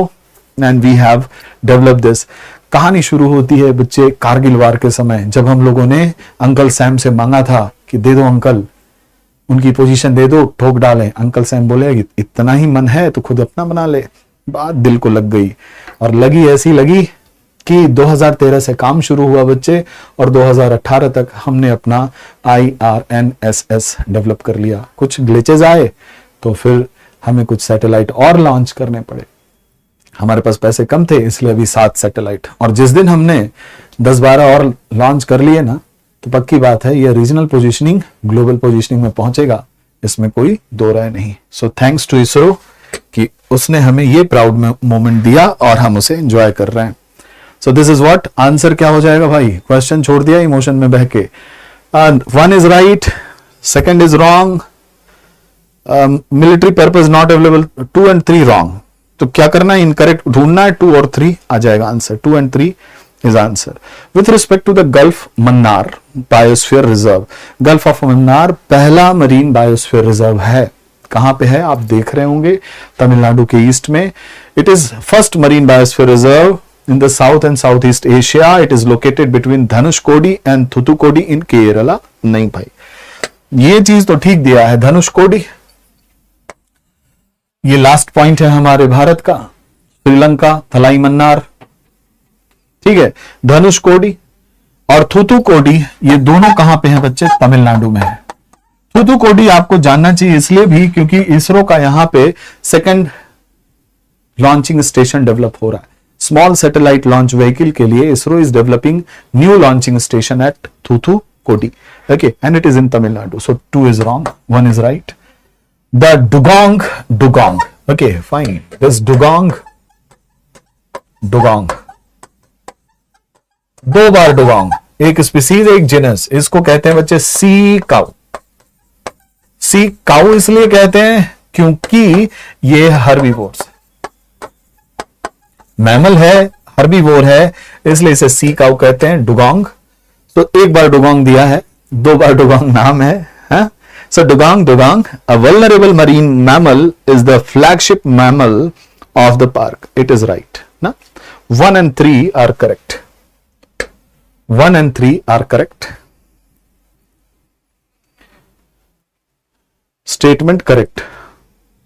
and we have developed this. कहानी शुरू होती है बच्चे कारगिल वार के समय, जब हम लोगों ने अंकल सैम से मांगा था कि दे दो अंकल, उनकी पोजीशन दे दो, ठोक डालें। अंकल सैम बोले इतना ही मन है तो खुद अपना बना ले। बात दिल को लग गई, और लगी ऐसी लगी कि 2013 से काम शुरू हुआ बच्चे, और 2018 तक हमने अपना IRNSS डेवलप कर लिया। कुछ ग्लिचेस आए तो फिर हमें कुछ सैटेलाइट और लॉन्च करने पड़े। हमारे पास पैसे कम थे, इसलिए अभी 7 सैटेलाइट, और जिस दिन हमने 10-12 और लॉन्च कर लिए ना, तो पक्की बात है ये रीजनल पोजीशनिंग ग्लोबल पोजीशनिंग में पहुंचेगा, इसमें कोई दो राय नहीं। सो थैंक्स टू इसरो कि उसने हमें ये प्राउड मोमेंट दिया और हम उसे एंजॉय कर रहे हैं। सो दिस इज व्हाट आंसर क्या हो जाएगा भाई? क्वेश्चन छोड़ दिया इमोशन में बह के। 1 is right, second is wrong, military purpose not available, 2 and 3 wrong. तो क्या करना है? इनकरेक्ट ढूंढना है, 2 और 3 आ जाएगा answer. 2 and 3 is answer. With respect to the Gulf Mannar Biosphere Reserve, Gulf of Mannar पहला मरीन बायोस्फीयर रिजर्व है। कहां पे है? आप देख रहे होंगे, तमिलनाडु के ईस्ट में। It is first marine biosphere reserve in the South and Southeast Asia. It is located between Dhanushkodi and Thoothukudi in Kerala. नहीं भाई, ये चीज तो ठीक दिया है, धनुषकोडी। ये लास्ट पॉइंट है हमारे भारत का, श्रीलंका, थलाई मन्नार, ठीक है। धनुषकोडी और थूथुकोडी, ये दोनों कहां पे हैं बच्चे? तमिलनाडु में है। थूथुकोडी आपको जानना चाहिए इसलिए भी क्योंकि इसरो का यहां पे सेकंड लॉन्चिंग स्टेशन डेवलप हो रहा है। स्मॉल सैटेलाइट लॉन्च व्हीकल के लिए ISRO is developing new launching station at Thoothukudi, okay, and it is in Tamil Nadu. So 2 is wrong, 1 is right. The dugong, okay, fine. This dugong, दो बार dugong, एक species एक जिनस, इसको कहते हैं बच्चे सी काउ। सी काउ इसलिए कहते हैं क्योंकि ये हर्बीवोर्स, मैमल है, हर्बीवोर है, इसलिए इसे सी काउ कहते हैं, डुगोंग। तो एक बार डुगोंग दिया है, 2 बार डुगोंग नाम है, हाँ? So dugong, a vulnerable marine mammal, is the flagship mammal of the park. It is right. Na? 1 and 3 are correct. 1 and 3 are correct. Statement correct.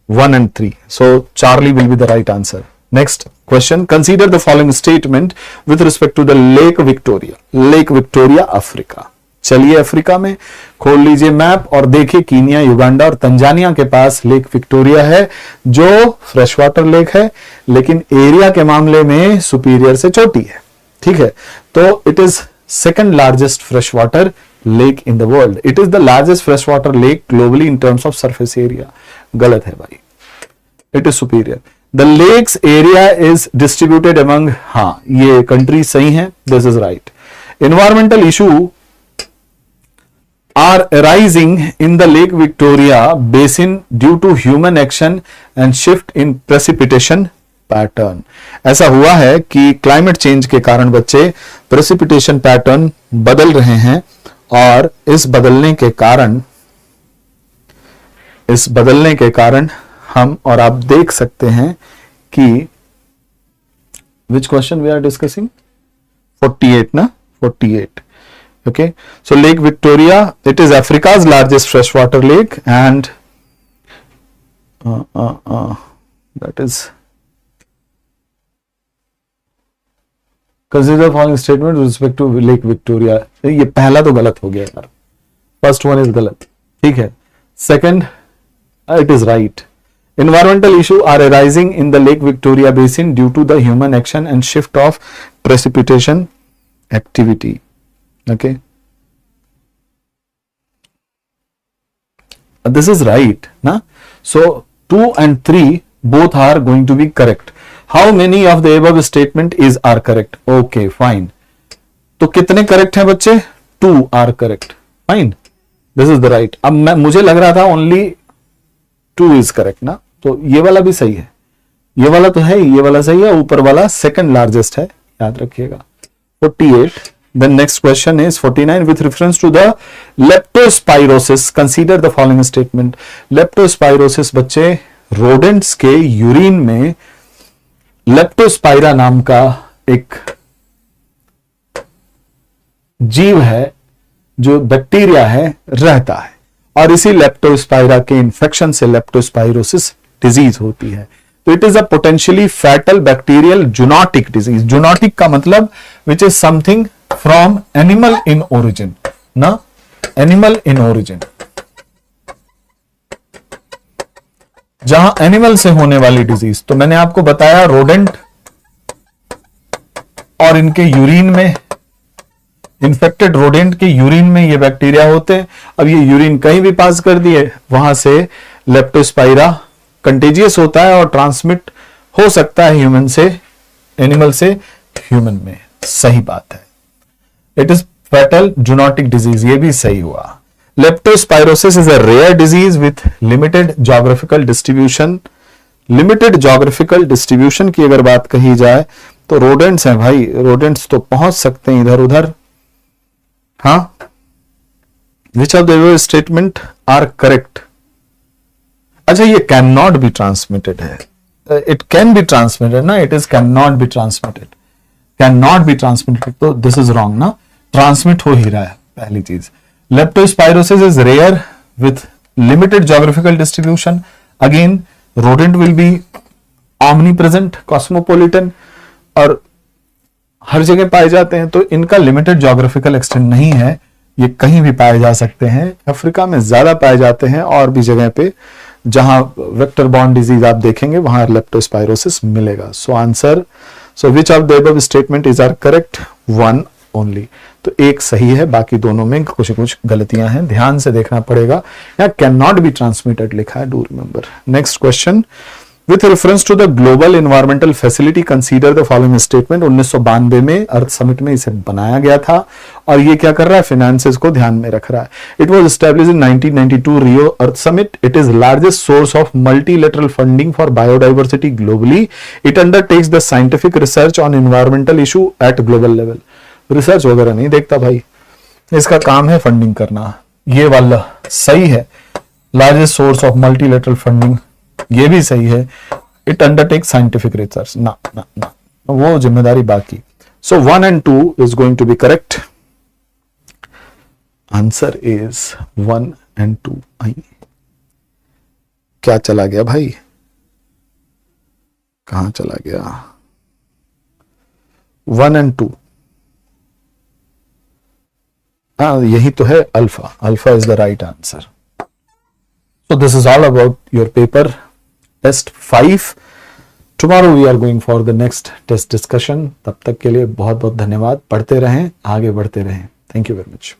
1 and 3. So Charlie will be the right answer. Next question, consider the following statement with respect to the lake Victoria. Lake Victoria Africa. चलिए Africa में खोल लीजिए map और देखिए Kenya, Uganda और Tanzania के पास lake Victoria है जो फ्रेश वाटर लेक है, लेकिन एरिया के मामले में सुपीरियर से छोटी है। ठीक है, तो it is second largest fresh water lake in the world. It is the largest fresh water lake globally in terms of surface area. गलत है भाई, it is Superior. The lakes area is distributed among, हाँ ये country सही है, this is right. Environmental issue are arising in the Lake Victoria basin due to human action and shift in precipitation pattern। ऐसा हुआ है कि climate change के कारण बच्चे प्रेसिपिटेशन पैटर्न बदल रहे हैं और इस बदलने के कारण हम और आप देख सकते हैं कि which question we are discussing 48 ना 48। Okay, so Lake Victoria, it is Africa's largest freshwater lake, and that is consider the following statement with respect to Lake Victoria। ये पहला तो गलत हो गया यार, फर्स्ट वन इज गलत। ठीक है, second it is right। Environmental issue are arising in the Lake Victoria basin due to the human action and shift of precipitation activity। Okay, this is right na, so 2 and 3 both are going to be correct। how many of the above statement is are correct? okay fine, तो कितने correct हैं बच्चे? 2 are correct, fine, this is the right। अब मुझे लग रहा था only 2 is correct ना, तो ये वाला भी सही है, ये वाला तो है, ये वाला सही है, ऊपर वाला सेकंड लार्जेस्ट है, याद रखिएगा। 48। Then next question is 49 with reference to the leptospirosis consider the following statement। leptospirosis बच्चे rodents के यूरिन में लेप्टोस्पाइरा नाम का एक जीव है जो बैक्टीरिया है रहता है और इसी लेप्टोस्पाइरा के इन्फेक्शन से लेप्टोस्पाइरोसिस डिजीज होती है। तो it is a potentially fatal bacterial zoonotic disease. Zoonotic का मतलब which is something from animal in origin ना, एनिमल इन ओरिजिन, जहां एनिमल से होने वाली डिजीज। तो मैंने आपको बताया रोडेंट और इनके यूरिन में, इन्फेक्टेड रोडेंट के यूरिन में ये बैक्टीरिया होते हैं। अब ये यूरिन कहीं भी पास कर दिए, वहां से लेप्टोस्पाइरा कंटेजियस होता है और ट्रांसमिट हो सकता है ह्यूमन से, एनिमल से ह्यूमन में। सही बात है, it is fatal zoonotic disease, ये भी सही हुआ। Leptospirosis is a rare disease with limited geographical distribution. Limited geographical distribution की अगर बात कही जाए तो रोडेंट्स हैं भाई, रोडेंट्स तो पहुंच सकते हैं इधर उधर। हाँ, which of the statement are correct? अच्छा, ये कैन नॉट बी ट्रांसमिटेड है, इट कैन बी ट्रांसमिटेड ना, it is can not be transmitted, can not be transmitted, तो दिस इज रॉन्ग ना, ट्रांसमिट हो ही रहा है पहली चीज। Leptospirosis is rare with limited geographical distribution. Again rodent will be omnipresent, cosmopolitan और हर जगह पाए जाते हैं, तो इनका लिमिटेड जोग्राफिकल एक्सटेंट नहीं है, ये कहीं भी पाए जा सकते हैं। अफ्रीका में ज्यादा पाए जाते हैं और भी जगह पे जहां वेक्टर बॉर्न डिजीज आप देखेंगे वहां लेप्टोस्पाइरोसिस मिलेगा। So answer, so which of the above statement is are correct? 1 only. तो एक सही है, बाकी दोनों में कुछ कुछ गलतियां हैं, ध्यान से देखना पड़ेगा। यहाँ कैन नॉट बी ट्रांसमिटेड लिखा है, do remember. Next question, with reference to the global environmental facility consider the following statement. 1992 में अर्थ समिट में इसे बनाया गया था और ये क्या कर रहा है? फाइनेंसेस को ध्यान में रख रहा है। It was established in 1992 Rio earth summit. It is largest source of multilateral funding for biodiversity globally. It undertakes the scientific research on environmental issue at global level. Research वगैरह नहीं देखता भाई, इसका काम है फंडिंग करना। ये वाला सही है, largest source of multilateral funding, ये भी सही है। इट अंडरटेक साइंटिफिक रिसर्च, ना ना ना, वो जिम्मेदारी बाकी। So 1 and 2 is going to be correct. Answer is 1 and 2। आई क्या चला गया भाई? कहां चला गया, 1 and 2, यही तो है alpha, alpha is the right answer. So this is all about your paper test 5. Tomorrow we are going for the next test discussion. तब तक के लिए बहुत बहुत धन्यवाद. पढ़ते रहें, आगे बढ़ते रहें. Thank you very much.